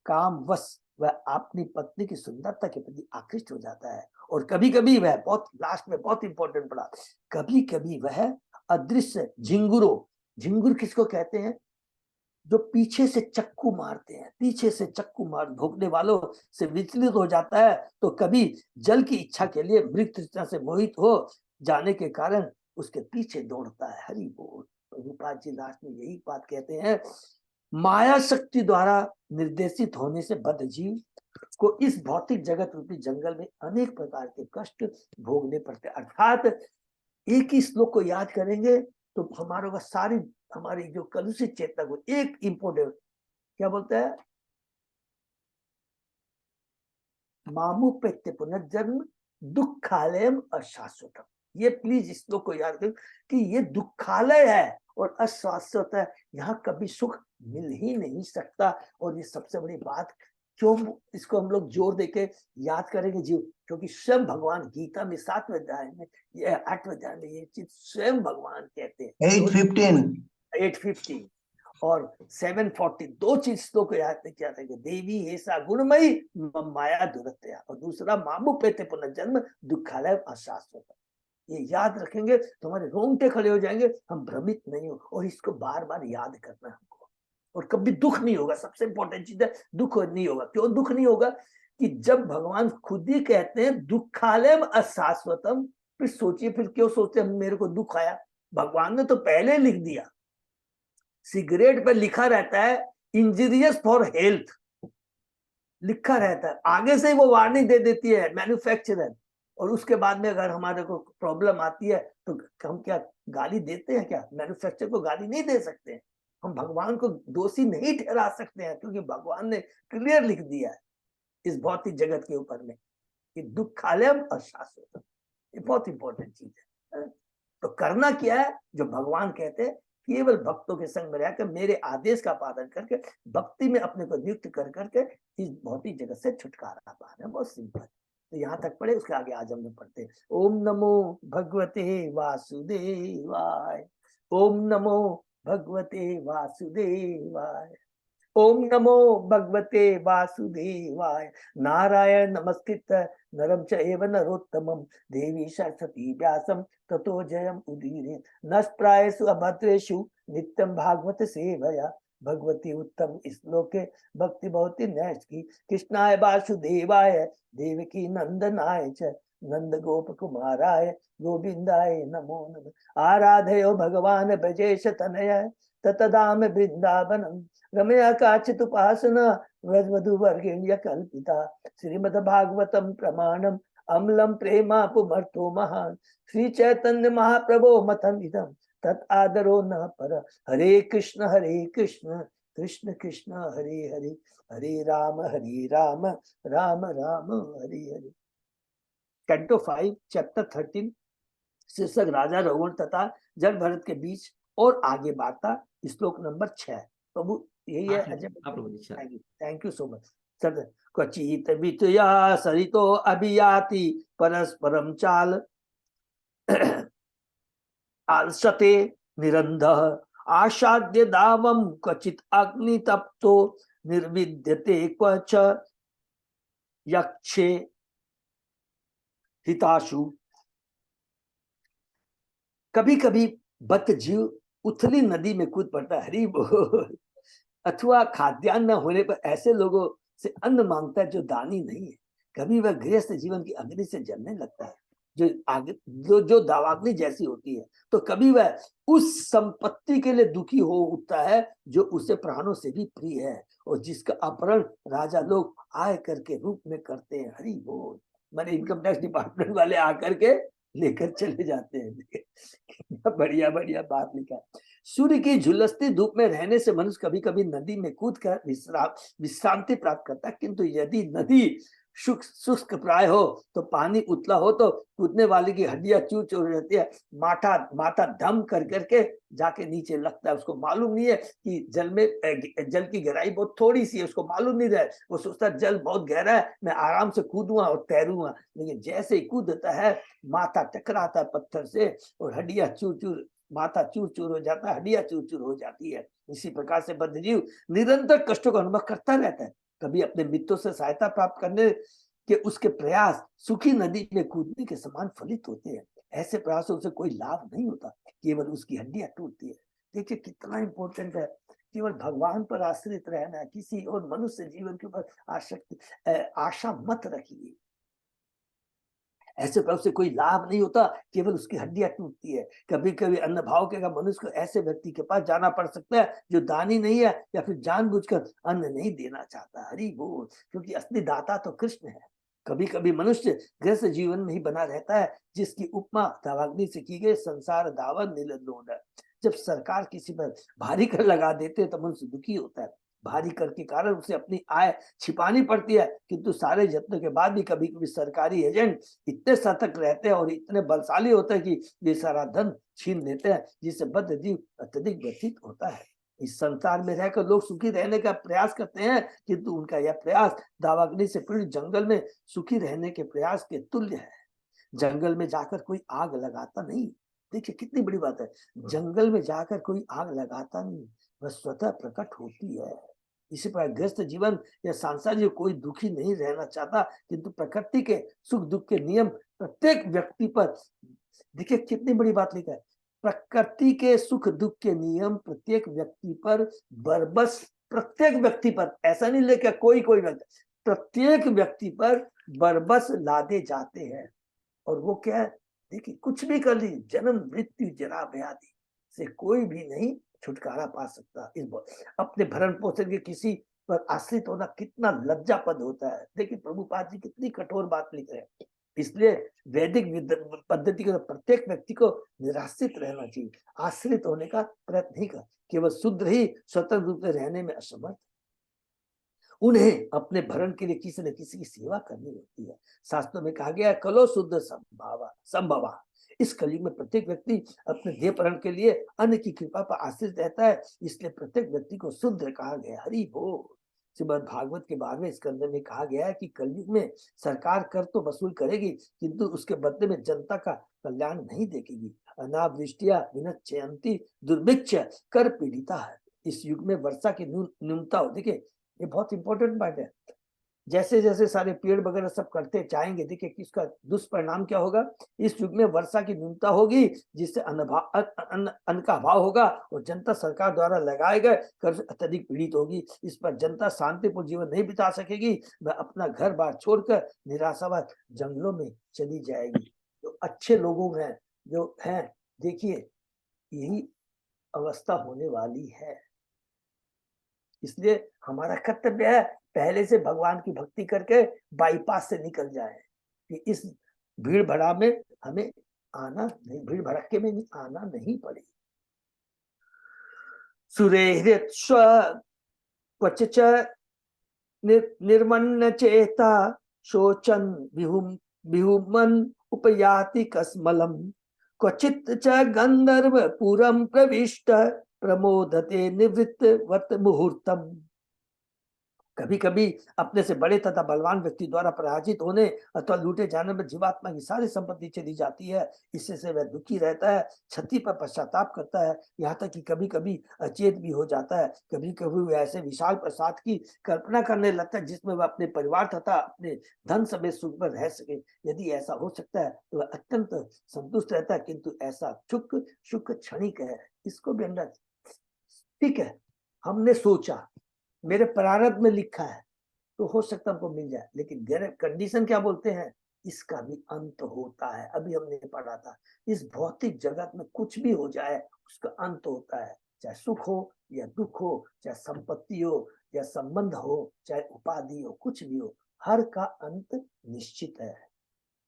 कामवश वह अपनी पत्नी की सुंदरता के प्रति आकृष्ट हो जाता है। और कभी कभी वह, बहुत लास्ट में बहुत इंपॉर्टेंट पड़ा, कभी कभी वह अदृश्य झिंगुर किसको कहते हैं? जो पीछे से चक्कू मारते हैं, पीछे से चक्कू मार भोगने वालों से विचलित हो जाता है। तो कभी जल की इच्छा के लिए मृग तृष्णा से मोहित हो जाने के कारण उसके पीछे दौड़ता है। हरि बोल। प्रभुपाद जी लास्ट में यही बात कहते हैं, माया शक्ति द्वारा निर्देशित होने से बद्ध जीव को इस भौतिक जगत रूपी जंगल में अनेक प्रकार के कष्ट भोगने पड़ते। अर्थात एक ही श्लोक को याद करेंगे तो हमारे को सारी हमारी जो कलुषित चेतना को, एक इंपोर्टेंट क्या बोलता है? मामू पेत्य पुनर्जन्म दुखालयम अशाश्वतम। ये प्लीज इस श्लोक को याद करें कि ये दुखालय है और अशाश्वत है, यहाँ कभी सुख मिल ही नहीं सकता। और ये सबसे बड़ी बात, क्यों इसको हम लोग जोर देके याद करेंगे जीव? क्योंकि स्वयं भगवान गीता में 7वें अध्याय में, ये 8वें अध्याय में ये चीज स्वयं भगवान कहते हैं। 8:15 और 7:40 दो चीज श्लोक याद किया था कि देवी ऐसा गुणमयी माया दुरत्या, और दूसरा मामू पेते पुनर्जन्म दुखालय अशाश्वत। ये याद रखेंगे तो हमारे रोंगटे खड़े हो जाएंगे, हम भ्रमित नहीं हो। और इसको बार बार याद करना है हमको, और कभी दुख नहीं होगा। सबसे इंपॉर्टेंट चीज है, दुख नहीं होगा। क्यों दुख नहीं होगा? कि जब भगवान खुद ही कहते हैं दुखालयम अशाश्वतम, फिर सोचिए, फिर क्यों सोचते हैं मेरे को दुख आया? भगवान ने तो पहले लिख दिया, सिगरेट पे लिखा रहता है इंजीरियस फॉर हेल्थ, लिखा रहता है, आगे से ही वो वार्निंग दे देती है मैन्युफैक्चरर। और उसके बाद में अगर हमारे को प्रॉब्लम आती है तो हम क्या गाली देते हैं? क्या मैन्युफैक्चरर को गाली नहीं दे सकते? हम भगवान को दोषी नहीं ठहरा सकते हैं, क्योंकि भगवान ने क्लियर लिख दिया है इस भौतिक जगत के ऊपर में कि दुखालयम अशाश्वतम। ये बहुत इंपॉर्टेंट चीज है। तो करना क्या है? जो भगवान कहते हैं, केवल भक्तों के संग में रहकर मेरे आदेश का पालन करके भक्ति में अपने को नियुक्त कर करके इस भौतिक जगत से छुटकारा पाना। बहुत सिंपल। तो यहाँ तक पढ़े, उसके आगे आज हम लोग पढ़ते हैं ओम नमो भगवते वासुदेवाय, ओम नमो भगवते वासुदेवाय, ओम नमो भगवते वासुदेवाय। नारायण नमस्कृत नरम चैव नरोत्तमं देवी सरस्वती व्यासं ततो जयम उदीरे। नष्प्रायेषु अभद्रेषु नित्यं भागवत सेवया भगवती उत्तम श्लोके भक्ति भवति नैष्ठी। कृष्णाय वासुदेवाय देवकी नंदनाय च नंद गोप कुमाराय गोविंदाय नमो नमः। आराधयो भगवान ब्रजेश तनय ततदाम वृंदावनम रमया काचित उपासना व्रजवधु वर्गेण्य कल्पिता श्रीमद् भागवतम प्रमाणम अम्लम प्रेमा पुमर्थो महान श्री चैतन्य महाप्रभो मथन इदम तत् आदरो न पर हरे कृष्ण कृष्ण कृष्ण हरे हरे हरे राम राम राम हरे हरे। कैंटो 5 चैप्टर 13 शीर्षक राजा रघुवर तथा जल भरत के बीच और आगे वार्ता श्लोक नंबर 6। प्रभु यही है Ajay. Thank you so much sir. क्वचित वितया सरितो अभियाति परस्परम चाल आलसते निरंधः आशाद्य दावम क्वचित अग्नि तप्तो निर्विद्यते क्वच यक्षे हिताशु। कभी कभी बत जीव उथली नदी में कूद पड़ता है, हरि बोल। अथवा खाद्यान्न न होने पर ऐसे लोगों से अन्न मांगता है जो दानी नहीं है। कभी वह गृहस्थ जीवन की अग्नि से जलने लगता है जो आगे जो दावाग्नि जैसी होती है। तो कभी वह उस संपत्ति के लिए दुखी हो उठता है जो उसे प्राणों से भी प्रिय है और जिसका अपहरण राजा लोग आय कर के रूप में करते हैं, हरि बोल। मैंने इनकम टैक्स डिपार्टमेंट वाले आकर के लेकर चले जाते हैं। बढ़िया बढ़िया बात लिखा। सूर्य की झुलसती धूप में रहने से मनुष्य कभी कभी नदी में कूद कर विश्रांति प्राप्त करता है, किंतु यदि नदी शुष्क प्राय हो तो पानी उतला हो तो कूदने वाले की हड्डियां चूर चूर रहती है। माथा धम कर करके जाके नीचे लगता है। उसको मालूम नहीं है कि जल की गहराई बहुत थोड़ी सी है, उसको मालूम नहीं रहा। वो सोचता है जल बहुत गहरा है, मैं आराम से कूदूंगा और तैरूंगा, लेकिन जैसे ही कूदता है माथा टकराता है पत्थर से और हड्डियां माथा चूर चूर हो जाता है, हड्डियां चूर चूर हो जाती है। इसी प्रकार से बद्धजीव निरंतर कष्टों का अनुभव करता रहता है। कभी अपने मित्रों से सहायता प्राप्त करने के उसके प्रयास सुखी नदी में कूदने के समान फलित होते हैं। ऐसे प्रयासों से कोई लाभ नहीं होता, केवल उसकी हड्डियां टूटती है। देखिए कितना इंपॉर्टेंट है। केवल भगवान पर आश्रित रहना है, किसी और मनुष्य जीवन के ऊपर आशा मत रखिए। ऐसे प्रभाव से कोई लाभ नहीं होता, केवल उसकी हड्डियां टूटती है। कभी कभी अन्न भाव के मनुष्य को ऐसे व्यक्ति के पास जाना पड़ सकता है जो दानी नहीं है या फिर जानबूझकर अन्न नहीं देना चाहता, हरि बोल, क्योंकि असली दाता तो कृष्ण है। कभी कभी मनुष्य गृहस्थ जीवन में ही बना रहता है, जिसकी उपमा दावाग्नि से की गई संसार दावन नीलोड। जब सरकार किसी पर भारी कर लगा देते हैं तो मनुष्य दुखी होता है। भारी कर के कारण उसे अपनी आय छिपानी पड़ती है, किंतु सारे यत्नों के बाद भी कभी कभी सरकारी एजेंट इतने सतर्क रहते हैं और इतने बलशाली होते हैं कि ये सारा धन छीन लेते हैं, जिससे बद्ध जीव अत्यधिक व्यथित होता है। इस संसार में रहकर लोग सुखी रहने का प्रयास करते हैं, किंतु उनका यह प्रयास दावाग्नि से पीड़ित जंगल में सुखी रहने के प्रयास के तुल्य है। जंगल में जाकर कोई आग लगाता नहीं। देखिए कितनी बड़ी बात है, जंगल में जाकर कोई आग लगाता नहीं, वह स्वतः प्रकट होती है। इसी प्रकार गृहस्थ जीवन या सांसारिक कोई दुखी नहीं रहना चाहता, किंतु प्रकृति के सुख दुख के नियम प्रत्येक व्यक्ति पर, देखिए कितनी बड़ी बात लिखा है, प्रकृति के सुख दुख के नियम प्रत्येक व्यक्ति पर बरबस, प्रत्येक व्यक्ति पर, ऐसा नहीं लेकर कोई व्यक्ति, प्रत्येक व्यक्ति पर बरबस लादे जाते हैं। और वो क्या है, देखिए कुछ भी कर ली, जन्म मृत्यु जरा व्याधि से कोई भी नहीं छुटकारा पा सकता। इस अपने भरण पोषण के किसी पर आश्रित होना कितना लज्जापद होता है। देखिए प्रभुपाद जी कितनी कठोर बात लिख रहे हैं। इसलिए वैदिक पद्धति के प्रत्येक व्यक्ति को निराश्रित रहना चाहिए, आश्रित होने का प्रयत्न नहीं कर। केवल शूद्र ही स्वतंत्र रूप से रहने में असमर्थ, उन्हें अपने भरण के लिए किसी न किसी की सेवा करनी होती है। शास्त्रों में कहा गया है कलो शुद्ध संभवा। इस कलयुग में प्रत्येक व्यक्ति अपने देह भरण के लिए अन्य की कृपा पर आश्रित रहता है, इसलिए प्रत्येक व्यक्ति को शुद्र कहा गया, हरि बोल। श्रीमद् भागवत के 12वें स्कंद में कहा गया है कि कलयुग में सरकार कर तो वसूल करेगी, किंतु उसके बदले में जनता का कल्याण नहीं देखेगी। अनावृष्टिया विनश्यन्ति दुर्भिक्ष कर पीड़िता है। इस युग में वर्षा की न्यूनता हो, देखिए ये बहुत इंपॉर्टेंट बात है। जैसे जैसे सारे पेड़ वगैरह सब करते जाएंगे, देखिए किसका दुष्परिणाम क्या होगा। इस युग में वर्षा की न्यूनता होगी, जिससे अन्न का अभाव होगा और जनता सरकार द्वारा लगाए गए कर से अत्यधिक पीड़ित होगी। इस पर जनता शांतिपूर्ण जीवन नहीं बिता सकेगी, वह अपना घर बार छोड़कर निराशावाद जंगलों में चली जाएगी। तो अच्छे लोगों में जो हैं, देखिए यही अवस्था होने वाली है। इसलिए हमारा कर्तव्य है पहले से भगवान की भक्ति करके बाईपास से निकल जाए कि इस भीड़ भड़ा में हमें आना नहीं, भीड़ भड़के में आना नहीं पड़े। सुरेहृत्स्व क्वचिच निर्मन्न चेता शोचन विहुमन उपयाति कस्मलम क्वचित च गंधर्व पुरम प्रविष्ट प्रमोदते निवृत्त वर्त मुहूर्तम। कभी कभी अपने से बड़े तथा बलवान व्यक्ति द्वारा पराजित होने अथवा लूटे जाने में जीवात्मा की सारी संपत्ति चली जाती है। इससे से वह दुखी रहता है, क्षति पर पश्चाताप करता है, यहाँ तक कि कभी कभी अचेत भी हो जाता है। कभी कभी वह ऐसे विशाल प्रसाद की कल्पना करने लगता है जिसमें वह अपने परिवार तथा अपने धन समेत सुख पर रह सके। यदि ऐसा हो सकता है तो वह अत्यंत संतुष्ट रहता है, किंतु ऐसा सुख क्षणिक है। इसको भी अंदर ठीक है, हमने सोचा मेरे प्रारब्ध में लिखा है तो हो सकता हमको मिल जाए, लेकिन कंडीशन क्या बोलते हैं, इसका भी अंत होता है। अभी हमने पढ़ा था इस भौतिक जगत में कुछ भी हो जाए उसका अंत होता है, चाहे सुख हो या दुख हो, चाहे संपत्ति हो या संबंध हो, चाहे उपाधि हो, कुछ भी हो, हर का अंत निश्चित है।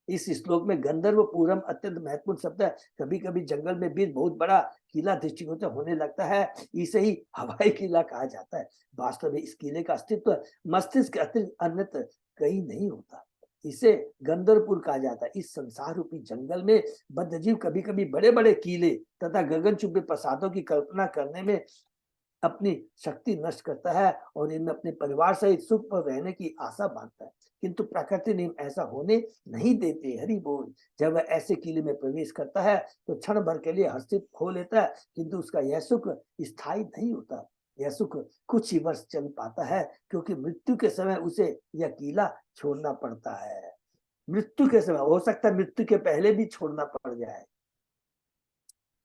इस श्लोक में गंधर्व पूरम अत्यंत महत्वपूर्ण शब्द है। कभी कभी जंगल में भी बहुत बड़ा किला दृष्टिगोचर होने लगता है, इसे ही हवाई किला कहा जाता है। वास्तव में इस किले का अस्तित्व मस्तिष्क के अतिरिक्त अन्यत्र कहीं नहीं होता, इसे गंधर्वपुर कहा जाता है। इस संसार रूपी जंगल में बद्धजीव कभी कभी बड़े बड़े किले तथा गगनचुंबी प्रसादों की कल्पना करने में अपनी शक्ति नष्ट करता है और इनमें अपने परिवार सहित सुख पर रहने की आशा बांधता है, किंतु प्रकृति नियम ऐसा होने नहीं देते। हरि बोल। जब वह ऐसे किले में प्रवेश करता है तो क्षण भर के लिए हर्षित खो लेता है, किंतु उसका यह सुख स्थायी नहीं होता। यह सुख कुछ ही वर्ष चल पाता है, क्योंकि मृत्यु के समय उसे यह किला छोड़ना पड़ता है। मृत्यु के समय, हो सकता है मृत्यु के पहले भी छोड़ना पड़ जाए।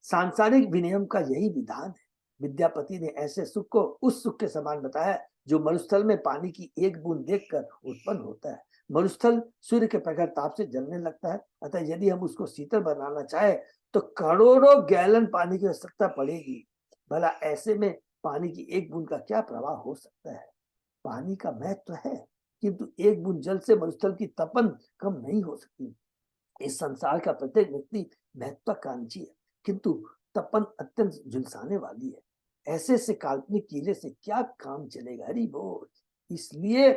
सांसारिक विनियम का यही विधान है। विद्यापति ने ऐसे सुख को उस सुख के समान बताया जो मरुस्थल में पानी की एक बूंद देखकर उत्पन्न होता है। मरुस्थल सूर्य के प्रखर ताप से जलने लगता है, अतः यदि हम उसको शीतल बनाना चाहे तो करोड़ों गैलन पानी की आवश्यकता पड़ेगी। भला ऐसे में पानी की एक बूंद का क्या प्रभाव हो सकता है। पानी का महत्व है, किंतु एक बूंद जल से मरुस्थल की तपन कम नहीं हो सकती। इस संसार का प्रत्येक व्यक्ति महत्वाकांक्षी है, किंतु तपन अत्यंत झुलसाने वाली है। ऐसे से काल्पनिक किले से क्या काम चलेगा। हरि बोल। इसलिए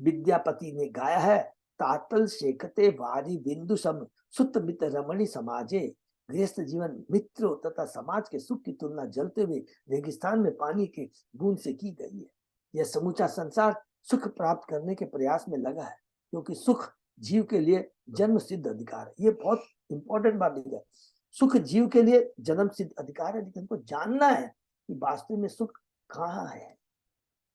विद्यापति ने गाया है, तातल शेखते वारी बिंदु सम सुत मित रमणी समाजे। गृहस्थ जीवन मित्रों तथा समाज के सुख की तुलना जलते हुए रेगिस्तान में पानी के बूंद से की गई है। यह समूचा संसार सुख प्राप्त करने के प्रयास में लगा है, क्योंकि सुख जीव के लिए जन्म सिद्ध अधिकार है। ये बहुत इंपॉर्टेंट बात है। सुख जीव के लिए जन्म सिद्ध अधिकार है, लेकिन हमको जानना है कि वास्तव में सुख कहाँ है।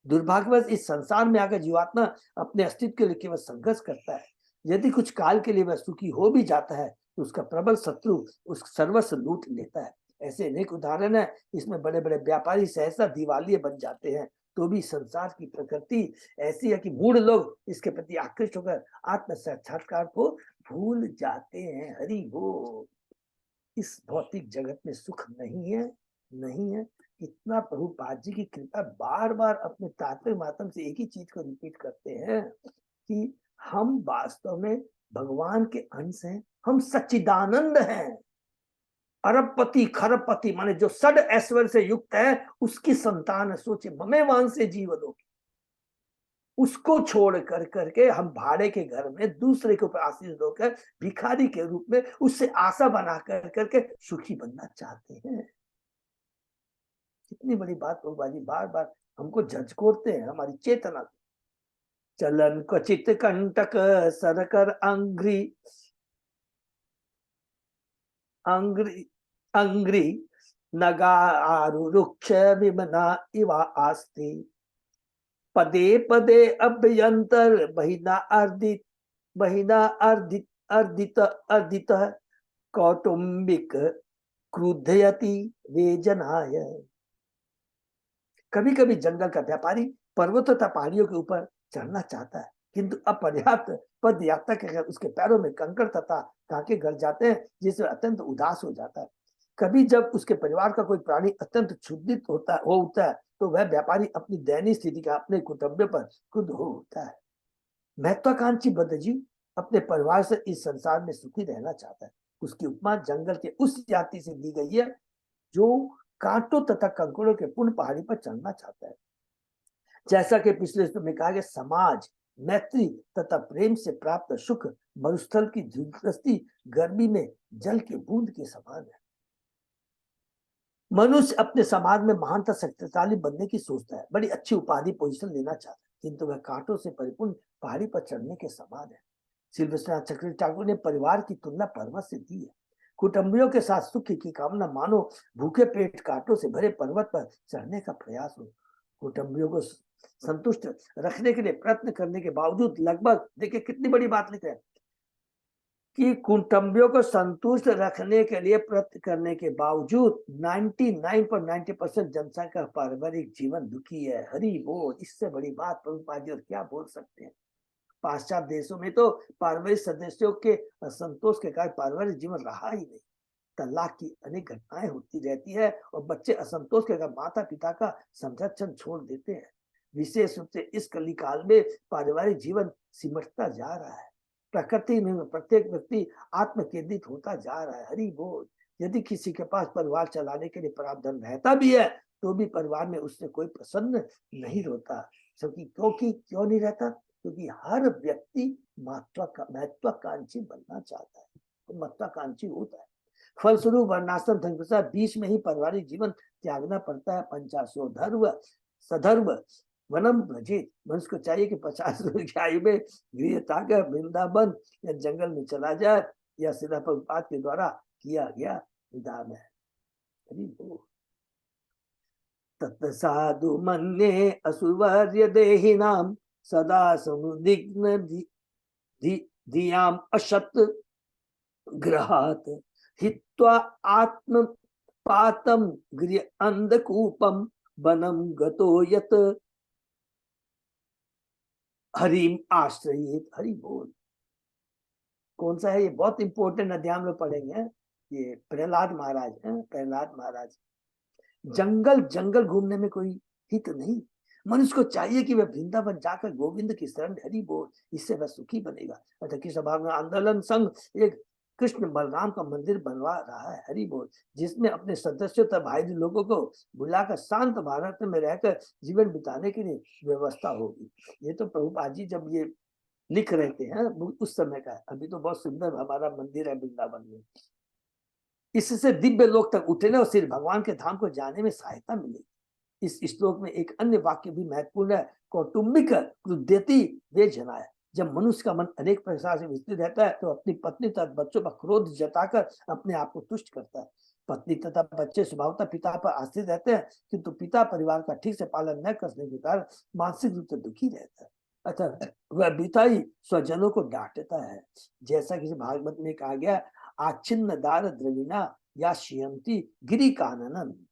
दुर्भाग्यवश इस संसार में आकर जीवात्मा अपने अस्तित्व के लिए केवल संघर्ष करता है। यदि कुछ काल के लिए वह सुखी हो भी जाता है तो उसका प्रबल शत्रु उस सर्वस्व लूट लेता है। ऐसे अनेक उदाहरण है। इसमें बड़े बड़े व्यापारी सहसा दिवालिये बन जाते हैं, तो भी संसार की प्रकृति ऐसी है कि मूढ़ लोग इसके प्रति आकृष्ट होकर आत्म साक्षात्कार को भूल जाते हैं। हरि बोल। इस भौतिक जगत में सुख नहीं है, नहीं है। इतना प्रभुपाद जी की कृपा, बार बार अपने तात्पर्य माध्यम से एक ही चीज को रिपीट करते हैं कि हम वास्तव में भगवान के अंश हैं, हम सच्चिदानंद हैं। अरबपति खरबपति माने जो षड ऐश्वर्य से युक्त है उसकी संतान है। सोचे ममे वांस से जीवन होगी, उसको छोड़ कर करके हम भाड़े के घर में दूसरे के ऊपर आशीष होकर भिखारी के रूप में उससे आशा बना कर करके सुखी बनना चाहते हैं। कितनी बड़ी बात प्रभुपाद बार बार हमको झंझोरते हैं हमारी चेतना को। चलन क्वचित कंटक सरकर अंग्री अंग्री अंग्री नगारु रुक्ष विमना इवा आस्ति। पदे पदे अभ्यंतर बहिना अर्दित कौटुंबिक क्रुद्धयति वेजनाय। कभी कभी जंगल का व्यापारी पर्वतों तथा पहाड़ियों के ऊपर चढ़ना चाहता है, किंतु अपर्याप्त पद यात्रा के उसके पैरों में कंकड़ तथा कांके गड़ जाते हैं, जिससे अत्यंत उदास हो जाता है। कभी जब उसके परिवार का कोई प्राणी अत्यंत क्षुब्धित होता है तो वह व्यापारी अपनी दयनीय स्थिति का अपने कुटुंबे पर खुद होता है। महत्वाकांक्षी बद्धजीव अपने परिवार से इस संसार में सुखी रहना चाहता है। उसकी उपमा जंगल के उस जाति से दी गई है जो कांटों तथा कंकड़ों के पूर्ण पहाड़ी पर चढ़ना चाहता है। जैसा कि पिछले में कहा गया, समाज, मैत्री तथा प्रेम से प्राप्त सुख मरुस्थल की धूलग्रस्ती गर्मी में जल के बूंद के समान है। मनुष्य अपने समाज में महानता शक्तिशाली बनने की सोचता है, बड़ी अच्छी उपाधि पोजीशन लेना चाहता है, किंतु वह कांटों से परिपूर्ण पहाड़ी पर चढ़ने के समान है। श्री विश्वनाथ चक्रवर्ती ठाकुर ने परिवार की तुलना पर्वत से दी है। कुटुंबियों के साथ सुख की कामना मानो भूखे पेट कांटों से भरे पर्वत पर चढ़ने का प्रयास हो। कुटुंबियों को संतुष्ट रखने के लिए प्रयत्न करने के बावजूद लगभग, देखिए कितनी बड़ी बात लिख रहे हैं कि कुटुंबियों को संतुष्ट रखने के लिए प्रयत्न करने के बावजूद 99.90% जनसंख्या का पारिवारिक जीवन दुखी है। हरि बोल, इससे बड़ी बात प्रभुपाद जी और क्या बोल सकते हैं। पाश्चात्य देशों में तो पारिवारिक सदस्यों के असंतोष के कारण पारिवारिक जीवन रहा ही नहीं। तलाक की अनेक घटनाएं होती रहती है और बच्चे असंतोष के कारण माता पिता का संरक्षण छोड़ देते हैं। विशेष रूप से इस कली काल में पारिवारिक जीवन सिमटता जा रहा है। प्रकृति में प्रत्येक व्यक्ति आत्म केंद्रित होता जा रहा है। हरि बोल। यदि किसी के पास परिवार चलाने के लिए पर्याप्त धन रहता भी है तो भी परिवार में उससे कोई प्रसन्न नहीं होता। क्यों नहीं रहता? क्योंकि हर व्यक्ति महत्वाकांक्षी बनना चाहता है, तो महत्वाकांक्षी होता है। फलस्वरूप वर्णाश्रम धर्म के साथ बीच में ही पारिवारिक जीवन त्यागना पड़ता है। 50 धर्म सधर्म वनम व्रजेत। मनुष्य को चाहिए कि 50 वर्ष की आयु में गृह त्याग वृंदावन या जंगल में चला जाए, या सीधा प्रभुपाद के द्वारा किया गया विधान है। तत् साधु मन्ये असुवर्य देहिनाम सदा समुदिग्न धियाम अशत ग्रहात हित्वा आत्मपातम गृह अंधकूपम वनम गतो यत हरिम आश्रयेत। हरि बोल। कौन सा है ये? बहुत इंपॉर्टेंट अध्याय में पढ़ेंगे। ये प्रहलाद महाराज हैं। प्रहलाद महाराज जंगल जंगल घूमने में कोई हित नहीं। मनुष्य को चाहिए कि वह वृंदावन जाकर गोविंद की शरण, हरि बोल, इससे वह सुखी बनेगा। अतः कृष्ण भावना आंदोलन संघ एक कृष्ण बलराम का मंदिर बनवा रहा है। हरि बोल। जिसमें अपने सदस्यों तथा भाई लोगों को बुलाकर शांत भारत में रहकर जीवन बिताने के लिए व्यवस्था होगी। ये तो प्रभुपाद जी जब ये लिख रहे थे उस समय का। अभी तो बहुत सुंदर हमारा मंदिर है वृंदावन में। इससे दिव्य लोक तक उठने और श्री भगवान के धाम को जाने में सहायता मिलेगी। इस श्लोक में एक अन्य वाक्य भी महत्वपूर्ण है। कौटुंबिक क्रुद्धति वे जनाए। जब मनुष्य का मन अनेक प्रकार से विस्तृत रहता है तो अपनी पत्नी तथा बच्चों पर क्रोध जताकर अपने आप को तुष्ट करता है। पत्नी तथा बच्चे स्वभावतः पिता पर आश्रित रहते हैं, किंतु पिता परिवार का ठीक से पालन न करने के कारण मानसिक रूप से दुखी रहता है। अतः वह बिताई स्वजनों को डांटता है। जैसा कि भागवत में कहा गया, आच्छिन्न दार द्रविना या शियंती गिरी काननन।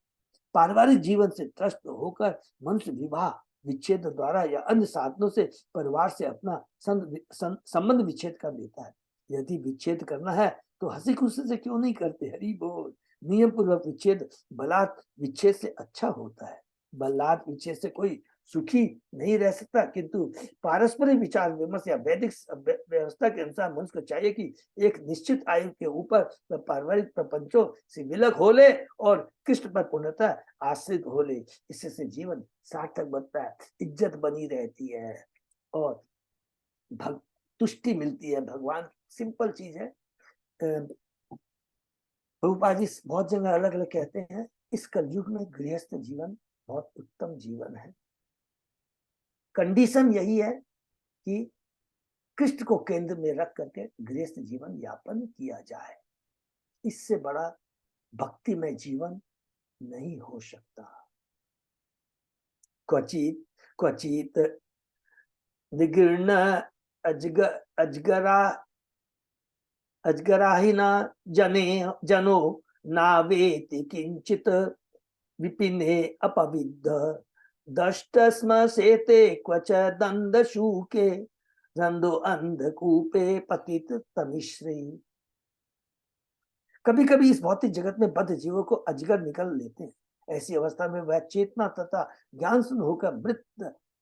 पारिवारिक जीवन से त्रस्त होकर मनुष्य विवाह विच्छेद द्वारा या अन्य साधनों से परिवार से अपना संबंध विच्छेद कर देता है। यदि विच्छेद करना है तो हंसी खुशी से क्यों नहीं करते? हरि बोल। नियम पूर्वक विच्छेद बलात् विच्छेद से अच्छा होता है। बलात् विच्छेद से कोई सुखी नहीं रह सकता, किंतु पारस्परिक विचार विमर्श या वैदिक व्यवस्था के अनुसार मनुष्य को चाहिए कि एक निश्चित आयु के ऊपर पारिवारिक प्रपंचों से विलग हो ले और कृष्ण पर पूर्णतः आश्रित हो ले। इससे जीवन सार्थक बनता है, इज्जत बनी रहती है और तुष्टि मिलती है। भगवान सिंपल चीज है। प्रभुपाद जी बहुत जगह अलग अलग कहते हैं, इस कलयुग में गृहस्थ जीवन बहुत उत्तम जीवन है। कंडीशन यही है कि कृष्ण को केंद्र में रख करके गृहस्थ जीवन यापन किया जाए। इससे बड़ा भक्तिमय जीवन नहीं हो सकता। क्वचित क्वचित निगृण अजगराहिना जनो नावेति किंचित विपिने अपविद्ध दष्टस्म सेते क्वच दंदशूके रंदो अंधकूपे पतित तमिश्री। कभी कभी इस भौतिक जगत में बद्ध जीवों को अजगर निकल लेते हैं। ऐसी अवस्था में वह चेतना तथा ज्ञान शून्य होकर मृत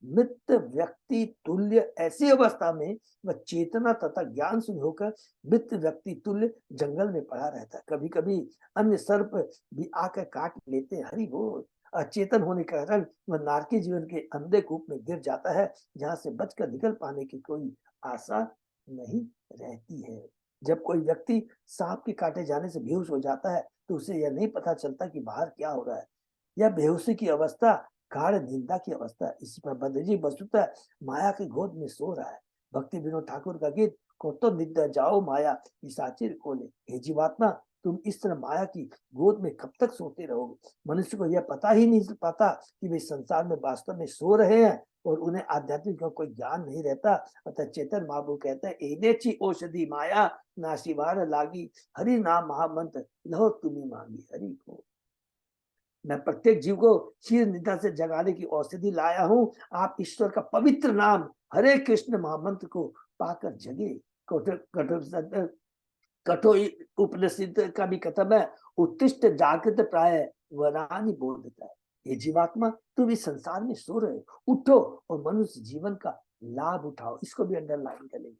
मृत व्यक्ति तुल्य, ऐसी अवस्था में वह चेतना तथा ज्ञान शून्य होकर मृत व्यक्ति तुल्य जंगल में पड़ा रहता है। कभी कभी अन्य सर्प भी आकर काट लेते हैं। हरि बोल। अचेतन होने के कारण वह नारकी जीवन के अंधे कूप में गिर जाता है, जहां से बचकर निकल पाने की कोई आशा नहीं रहती है। जब कोई व्यक्ति सांप के काटे जाने से बेहोश हो जाता है तो उसे यह नहीं पता चलता कि बाहर क्या हो रहा है। यह बेहोशी की अवस्था गाढ़ निंदा की अवस्था है। इसी पर बद्धजीव वस्तुतः माया की गोद में सो रहा है। भक्ति विनोद ठाकुर का गीत को तो निद्रा जाओ माया पिशाचिर कोले। हे जीवात्मा, तुम इस तरह माया की गोद में कब तक सोते रहोगे? मनुष्य को यह पता ही नहीं पाता कि वे संसार में वास्तव में सो रहे हैं और उन्हें आध्यात्मिक का कोई ज्ञान नहीं रहता। अतः चेतन महाप्रभु कहते हैं, एनेची औषधि माया नाशिवार लागी, हरि नाम महामंत्र लहो तुम्ही मांगी। हरि को मैं प्रत्येक जीव को चीर निद्रा से जगाने की औषधि लाया हूँ। आप ईश्वर का पवित्र नाम हरे कृष्ण महामंत्र को पाकर जगे। कठोर उपनिषद का भी कथन है, उत्तिष्ठ जागृत प्राय वरानी बोधता है। ये जीवात्मा, तुम इस संसार में सो रहे हो, उठो और मनुष्य जीवन का लाभ उठाओ। इसको भी अंडरलाइन करेंगे,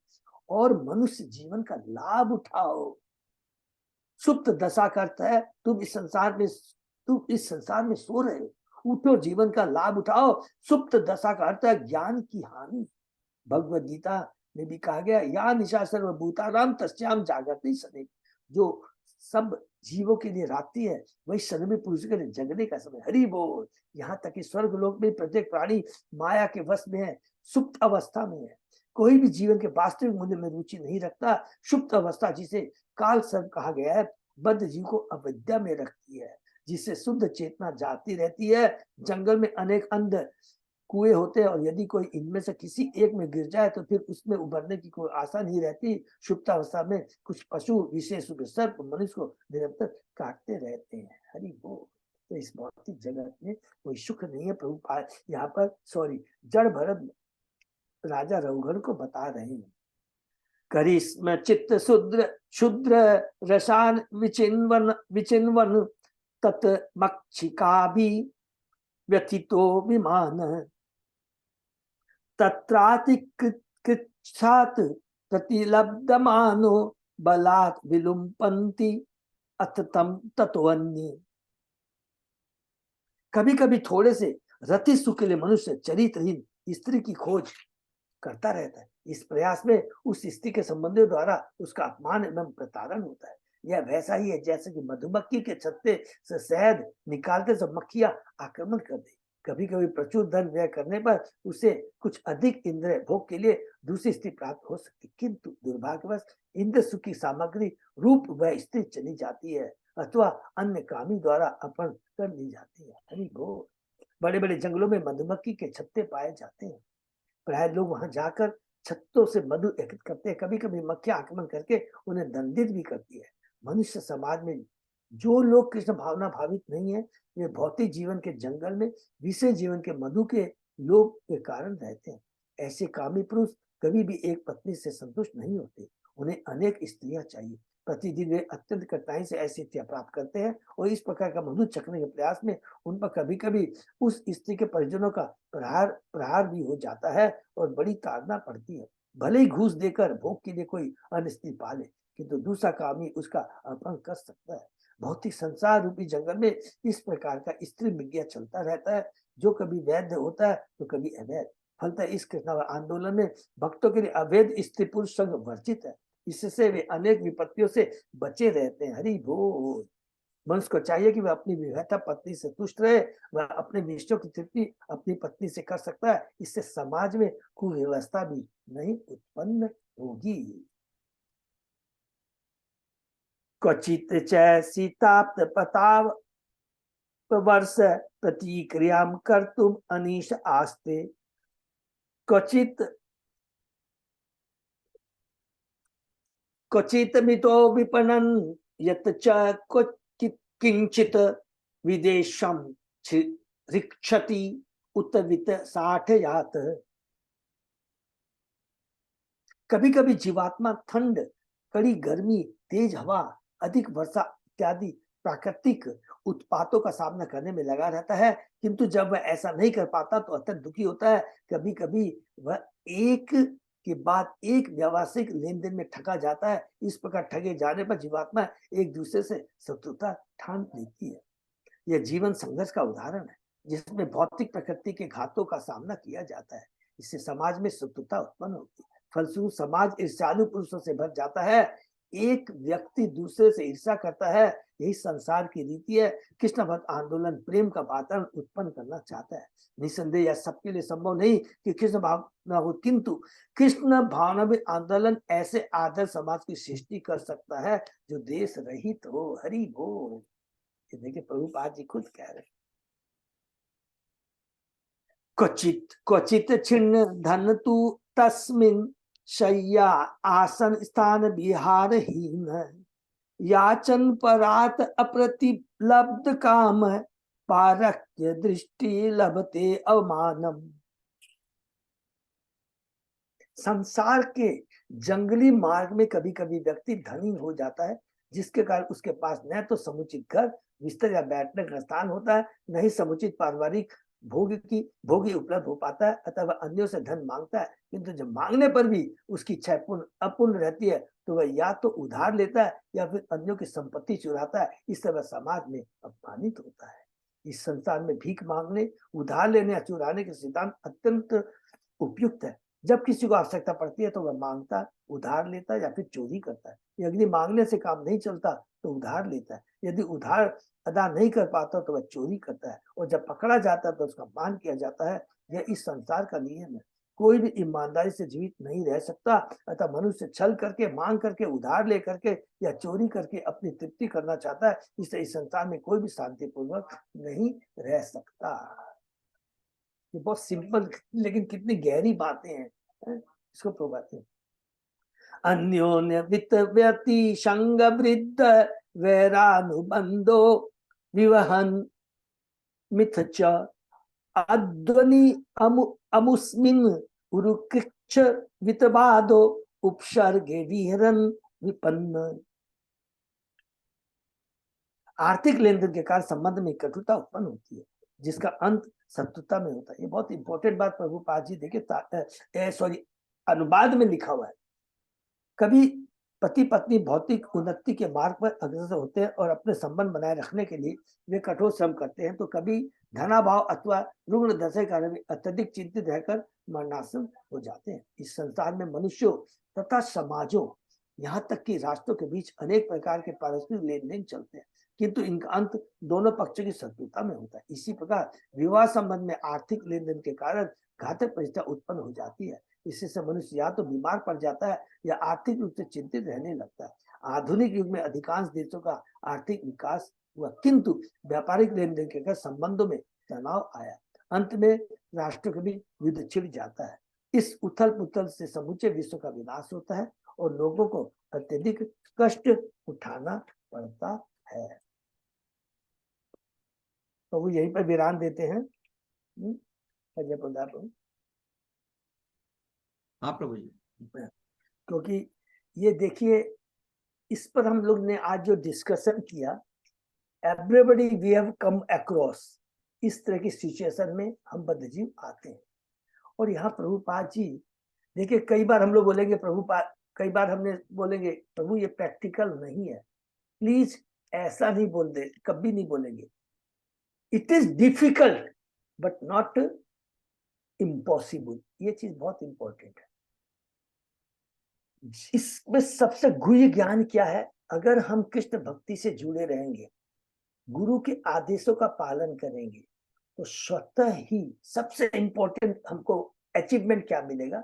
और मनुष्य जीवन का लाभ उठाओ। सुप्त दशा का अर्थ है तुम इस संसार में सो रहे हो, उठो जीवन का लाभ उठाओ। सुप्त दशा का अर्थ है ज्ञान की हानि। भगवद गीता में भी कहा गया, या निशा सर्वभूतानां तस्याम जागृति शनि। जो सब जीवों के लिए रात्रि है, वही शनि पुरुष के लिए जगने का समय। हरि बोल। यहाँ तक कि स्वर्ग लोक में प्रत्येक प्राणी माया के वश में है, सुप्त अवस्था में है। कोई भी जीवन के वास्तविक मूल्य में रुचि नहीं रखता। सुप्त अवस्था, जिसे काल सर्प कहा गया है, बद्ध जीव को अविद्या में रखती है, जिससे शुद्ध चेतना जाती रहती है। जंगल में अनेक अंध कुएं होते हैं, और यदि कोई इनमें से किसी एक में गिर जाए तो फिर उसमें उभरने की कोई आशा नहीं रहती। सुप्तावस्था में कुछ पशु, विशेष रूप से सर्प, मनुष्य को निरंतर काटते रहते हैं। हरि बोल। तो इस भौतिक जगत में कोई सुख नहीं है। प्रभु यहाँ पर जड़ भरत राजा रघुगर को बता रहे हैं। करिश्म चित्त शुद्र रसान विचिन्वन तत् मक्षिका भी व्यथितो विमान तत्रातिकृच्छात प्रतिलब्धमानो बलात् विलुम्पन्ति अततम तत्वन्य। कभी कभी थोड़े से रति सुख के लिए मनुष्य चरित्रहीन स्त्री की खोज करता रहता है। इस प्रयास में उस स्त्री के संबंधियों द्वारा उसका अपमान एवं प्रताड़न होता है। यह वैसा ही है जैसे कि मधुमक्खी के छत्ते से शहद निकालते समय मक्खियां आक्रमण कर दे। कभी कभी प्रचुर धन व्यय करने पर उसे कुछ अधिक इंद्रिय भोग के लिए दूसरी स्त्री प्राप्त हो सकती, किंतु दुर्भाग्यवश इंद्र सुख की सामग्री रूप वह स्त्री चली जाती है अथवा अन्य कामी द्वारा अपहरण कर ली जाती है। हरि बोल। बड़े बड़े जंगलों में मधुमक्खी के छत्ते पाए जाते हैं। प्राय लोग वहां जाकर छत्तों से मधु एकत्रित करते हैं। कभी कभी मक्खियां आक्रमण करके उन्हें दंडित भी करती है। मनुष्य समाज में जो लोग कृष्ण भावना भावित नहीं है, वे भौतिक जीवन के जंगल में विषय जीवन के मधु के लोभ के कारण रहते हैं। ऐसे कामी पुरुष कभी भी एक पत्नी से संतुष्ट नहीं होते। उन्हें अनेक स्त्रियां चाहिए। प्रतिदिन वे अत्यंत कठिनाई से ऐसी स्त्रियां प्राप्त करते हैं, और इस प्रकार का मधु चखने के प्रयास में उन पर कभी कभी उस स्त्री के परिजनों का प्रहार भी हो जाता है और बड़ी ताड़ना पड़ती है। भले ही घूस देकर भोग के लिए कोई अन्य स्त्री पाले, किंतु दूसरा कामी उसका अपहरण कर सकता है। भौतिक संसार रूपी जंगल में इस प्रकार का स्त्री विज्ञा चलता रहता है, जो कभी वैध होता है तो कभी अवैध। फलतः इस कृष्ण आंदोलन में भक्तों के लिए अवैध स्त्री पुरुष संग वर्जित है। इससे वे अनेक विपत्तियों से बचे रहते हैं। हरि बोल। मनुष्य को चाहिए कि वह अपनी विवाहिता पत्नी से तुष्ट रहे। वह अपने विषयों की तृप्ति अपनी पत्नी से कर सकता है। इससे समाज में कुव्यवस्था भी नहीं उत्पन्न होगी। क्वचित चैसिताप्त पताव वर्ष प्रतिक्रिया कर्तुम अनीश आस्ते। क्वचित मितो विपणन यत च किंचित विदेशम रिक्षति उत वित साठयात। कभी कभी जीवात्मा ठंड, कड़ी गर्मी, तेज हवा अधिक वर्षा इत्यादि प्राकृतिक उत्पातों का सामना करने में लगा रहता है, किंतु जब वह ऐसा नहीं कर पाता तो अत्यंत दुखी होता है। कभी कभी वह एक के बाद एक व्यावसायिक लेन देन में ठगा जाता है। इस प्रकार ठगे जाने पर जीवात्मा एक दूसरे से शत्रुता ठान लेती है। यह जीवन संघर्ष का उदाहरण है, जिसमें भौतिक प्रकृति के घातों का सामना किया जाता है। इससे समाज में शत्रुता उत्पन्न होती है। फलस्वरूप समाज ईर्ष्यालु पुरुषों से भर जाता है। एक व्यक्ति दूसरे से ईर्ष्या करता है, यही संसार की रीति है। कृष्ण भक्त आंदोलन प्रेम का वातावरण उत्पन्न करना चाहता है। निसंदेह यह सबके लिए संभव नहीं कि कृष्ण भावना हो, किंतु कृष्ण भावना में आंदोलन ऐसे आदर्श समाज की सृष्टि कर सकता है जो देश रहित हो। हरि बोल। ये देखिए प्रभुपाद जी खुद कह रहे, क्वचित क्वचित छिन्न धन तु तस्मिन् शय्या आसन स्थान विहारहीन याचन परात अप्रतिलब्ध काम पारक्य दृष्टि लभते अवमानम। संसार के जंगली मार्ग में कभी कभी व्यक्ति धनी हो जाता है, जिसके कारण उसके पास न तो समुचित घर बिस्तर या बैठने का स्थान होता है, न ही समुचित पारिवारिक भोगी उपलब्ध हो पाता है। अतः वह अन्यों से धन मांगता है, किंतु जब मांगने पर भी उसकी इच्छा अपूर्ण रहती है तो वह या तो उधार लेता है या फिर अन्यों की संपत्ति चुराता है। इससे वह समाज में अपमानित होता है। इस संसार में भीख मांगने, उधार लेने या चुराने के सिद्धांत अत्यंत उपयुक्त है। जब किसी को आवश्यकता पड़ती है तो वह मांगता, उधार लेता या फिर चोरी करता है। यदि मांगने से काम नहीं चलता तो उधार लेता है। यदि उधार अदा नहीं कर पाता तो वह चोरी करता है, और जब पकड़ा जाता है तो उसका मान किया जाता है। यह इस संसार का नियम है। कोई भी ईमानदारी से जीवित नहीं रह सकता। अतः मनुष्य छल करके, मांग करके, उधार ले करके या चोरी करके अपनी तृप्ति करना चाहता है। इससे इस संसार में कोई भी शांतिपूर्वक नहीं रह सकता। ये बहुत सिंपल लेकिन कितनी गहरी बातें हैं, इसको प्रोभाते हैं। अन्योन्य वित्त व्यति संग वृद्ध वैरानुबंधो विवहन मिथ च अध्वनि अमुस्मिन उरुकृच्छ वितबाधो उपसर्गे विहरन विपन्न। आर्थिक लेन देन के कारण संबंध में कटुता उत्पन्न होती है, जिसका अंत शत्रुता में होता है। ये बहुत इंपॉर्टेंट बात प्रभुपाद जी देखिए, सॉरी अनुवाद में लिखा हुआ है। कभी पति पत्नी भौतिक उन्नति के मार्ग पर अग्रसर होते हैं और अपने संबंध बनाए रखने के लिए वे कठोर श्रम करते हैं, तो कभी धनाभाव अथवा रुग्ण दशा के कारण अत्यधिक चिंतित रहकर मरणासन हो जाते हैं। इस संसार में मनुष्यों तथा समाजों, यहाँ तक कि राष्ट्रों के बीच अनेक प्रकार के पारस्परिक लेन देन चलते हैं, किंतु इनका अंत दोनों पक्षों की शत्रुता में होता है। इसी प्रकार विवाह संबंध में आर्थिक लेन देन के कारण घातक परिस्थितियां उत्पन्न हो जाती है। इससे मनुष्य या तो बीमार पड़ जाता है या आर्थिक रूप से चिंतित रहने लगता है। आधुनिक युग में अधिकांश देशों का आर्थिक विकास हुआ, किंतु व्यापारिक लेन देन के कारण संबंधों में तनाव आया। अंत में राष्ट्रों के बीच युद्ध छिड़ जाता है। इस उथल पुथल से समूचे विश्व का विनाश होता है और लोगों को अत्यधिक कष्ट उठाना पड़ता है। तो वो यहीं पर विराम देते हैं। अजय प्रताप
हाँ प्रभु जी।
क्योंकि ये देखिए, इस पर हम लोग ने आज जो डिस्कशन किया, everybody we have come across, इस तरह की सिचुएशन में हम बद्धजीव आते हैं। और यहाँ प्रभुपाद जी देखिए, कई बार हम लोग बोलेंगे प्रभुपाद, कई बार हमने बोलेंगे प्रभु ये प्रैक्टिकल नहीं है, प्लीज ऐसा नहीं बोल दे, कभी नहीं बोलेंगे। It is difficult but not impossible. ये चीज बहुत इंपॉर्टेंट है। इसमें सबसे गुह्य ज्ञान क्या है? अगर हम कृष्ण भक्ति से जुड़े रहेंगे, गुरु के आदेशों का पालन करेंगे, तो स्वतः ही सबसे इंपॉर्टेंट हमको अचीवमेंट क्या मिलेगा?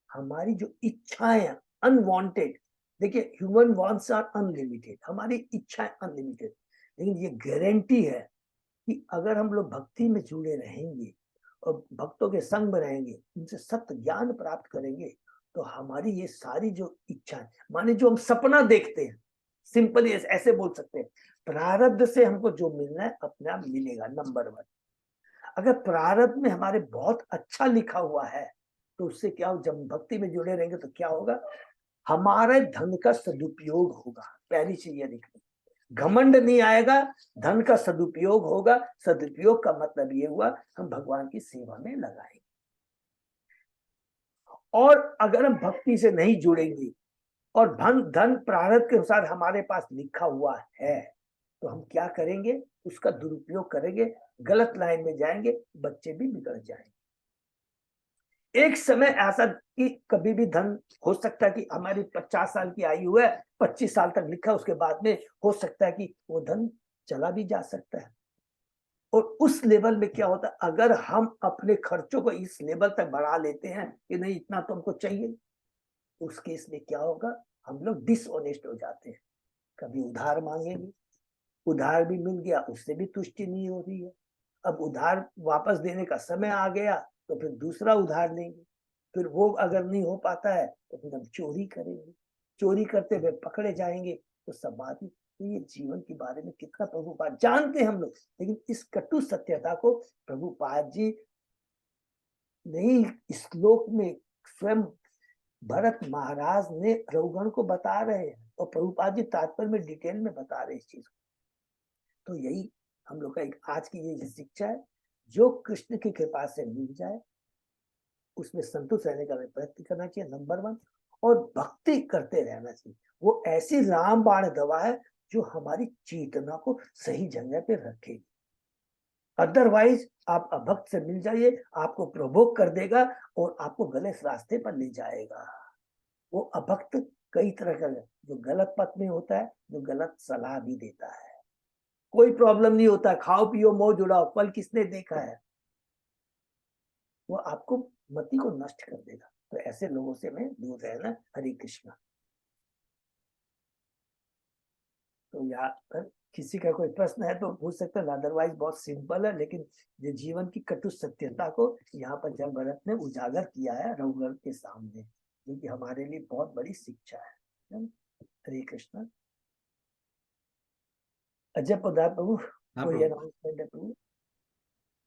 हमारी जो इच्छाएं अनवांटेड, देखिए ह्यूमन वांट्स आर अनलिमिटेड, हमारी इच्छाएं अनलिमिटेड, लेकिन ये गारंटी है कि अगर हम लोग भक्ति में जुड़े रहेंगे और भक्तों के संग में रहेंगे, उनसे सत्य ज्ञान प्राप्त करेंगे, तो हमारी ये सारी जो इच्छाएं, माने जो हम सपना देखते हैं, सिंपली ऐसे बोल सकते हैं, प्रारब्ध से हमको जो मिलना है अपने आप मिलेगा। नंबर 1, अगर प्रारब्ध में हमारे बहुत अच्छा लिखा हुआ है तो उससे क्या हो, जब भक्ति में जुड़े रहेंगे तो क्या होगा? हमारे धन का सदुपयोग होगा। पहली चीज ये लिखनी, घमंड नहीं आएगा, धन का सदुपयोग होगा। सदुपयोग का मतलब ये हुआ हम भगवान की सेवा में लगाएंगे। और अगर हम भक्ति से नहीं जुड़ेंगे और धन प्रारब्ध के अनुसार हमारे पास लिखा हुआ है, तो हम क्या करेंगे, उसका दुरुपयोग करेंगे, गलत लाइन में जाएंगे, बच्चे भी बिगड़ जाएंगे। एक समय ऐसा कि कभी भी धन हो सकता है कि हमारी 50 साल की आयु है, 25 साल तक लिखा, उसके बाद में हो सकता है कि वो धन चला भी जा सकता है। और उस लेवल में क्या होता है, अगर हम अपने खर्चों को इस लेवल तक बढ़ा लेते हैं कि नहीं इतना तो हमको चाहिए, उस केस में क्या होगा, हम लोग डिसऑनेस्ट हो जाते हैं। कभी उधार मांगेंगे, उधार भी मिल गया, उससे भी तुष्टि नहीं हो रही है। अब उधार वापस देने का समय आ गया तो फिर दूसरा उधार लेंगे, फिर वो अगर नहीं हो पाता है तो फिर हम चोरी करेंगे, चोरी करते हुए पकड़े जाएंगे। तो सब बात ही, तो ये जीवन के बारे में कितना प्रभुपाद जानते हैं हम लोग, लेकिन इस कटु सत्यता को प्रभुपाद जी नहीं इस श्लोक में स्वयं भरत महाराज ने रघुगण को बता रहे हैं, और प्रभुपाद जी तात्पर्य में डिटेल में बता रहे हैं इस चीज को। तो यही हम लोग का एक आज की ये शिक्षा है, जो कृष्ण की कृपा से मिल जाए उसमें संतुष्ट रहने का प्रयत्न करना चाहिए, नंबर 1। और भक्ति करते रहना चाहिए। वो ऐसी रामबाण दवा है जो हमारी चेतना को सही जगह पे रखेगी। अदरवाइज आप अभक्त से मिल जाइए, आपको प्रभोग कर देगा और आपको गलत रास्ते पर ले जाएगा। वो अभक्त कई तरह का, जो गलत पथ में होता है, जो गलत सलाह भी देता है। कोई प्रॉब्लम नहीं होता, खाओ पियो मौज उड़ाओ, फल किसने देखा है, वो आपको मति को नष्ट कर देगा। तो ऐसे लोगों से मैं दूर रहना। हरे कृष्णा। तो यहाँ पर किसी का कोई प्रश्न है तो पूछ सकते हैं, अदरवाइज बहुत सिंपल है। लेकिन ये जीवन की कटु सत्यता को यहाँ पर जब भरत ने उजागर किया है रघुवर के सामने, जो कि हमारे लिए बहुत बड़ी शिक्षा है। हरे कृष्णा। अजय पदार प्रभु,
हाँ
कोई
प्रभु।
अनाउंसमेंट है प्रभु?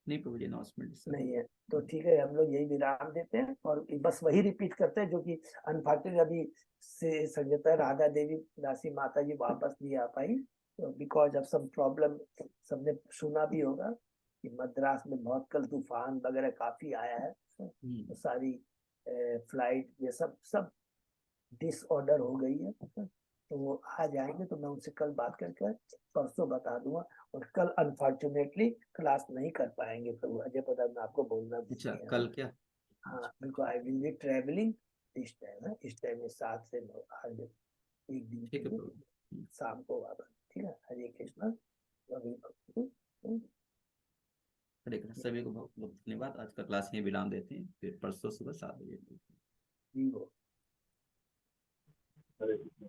नहीं प्रभु जी, अनाउंसमेंट
नहीं है तो ठीक है, हम लोग यही विराम देते हैं और बस वही रिपीट करते हैं जो कि अनफॉर्चुनेटली अभी से संगीता राधा देवी दासी माता जी वापस नहीं आ पाई, तो बिकॉज ऑफ सम प्रॉब्लम। सबने सुना भी होगा कि मद्रास में बहुत कल तूफान वगैरह काफी आया है, तो सारी फ्लाइट ये सब डिसऑर्डर हो गई है। तो वो आ जाएंगे तो मैं उनसे कल बात करके परसों बता दूंगा। और कल अनफॉर्चुनेटली क्लास नहीं कर पाएंगे प्रभु अजय पदा, मैं आपको बोलना भूल
अच्छा
गया।
कल क्या?
हाँ, बिल्कुल आई विल बी ट्रेवलिंग इस टाइम है, इस टाइम में 7 से 9 आज एक दिन
ठीक है
के
प्रभु।
शाम को वापस। ठीक है, हरे कृष्णा।
हरे कृष्ण। सभी को बहुत बहुत धन्यवाद। आज का क्लास यहीं विराम देते हैं, फिर परसों सुबह 7 बजे।
जी वो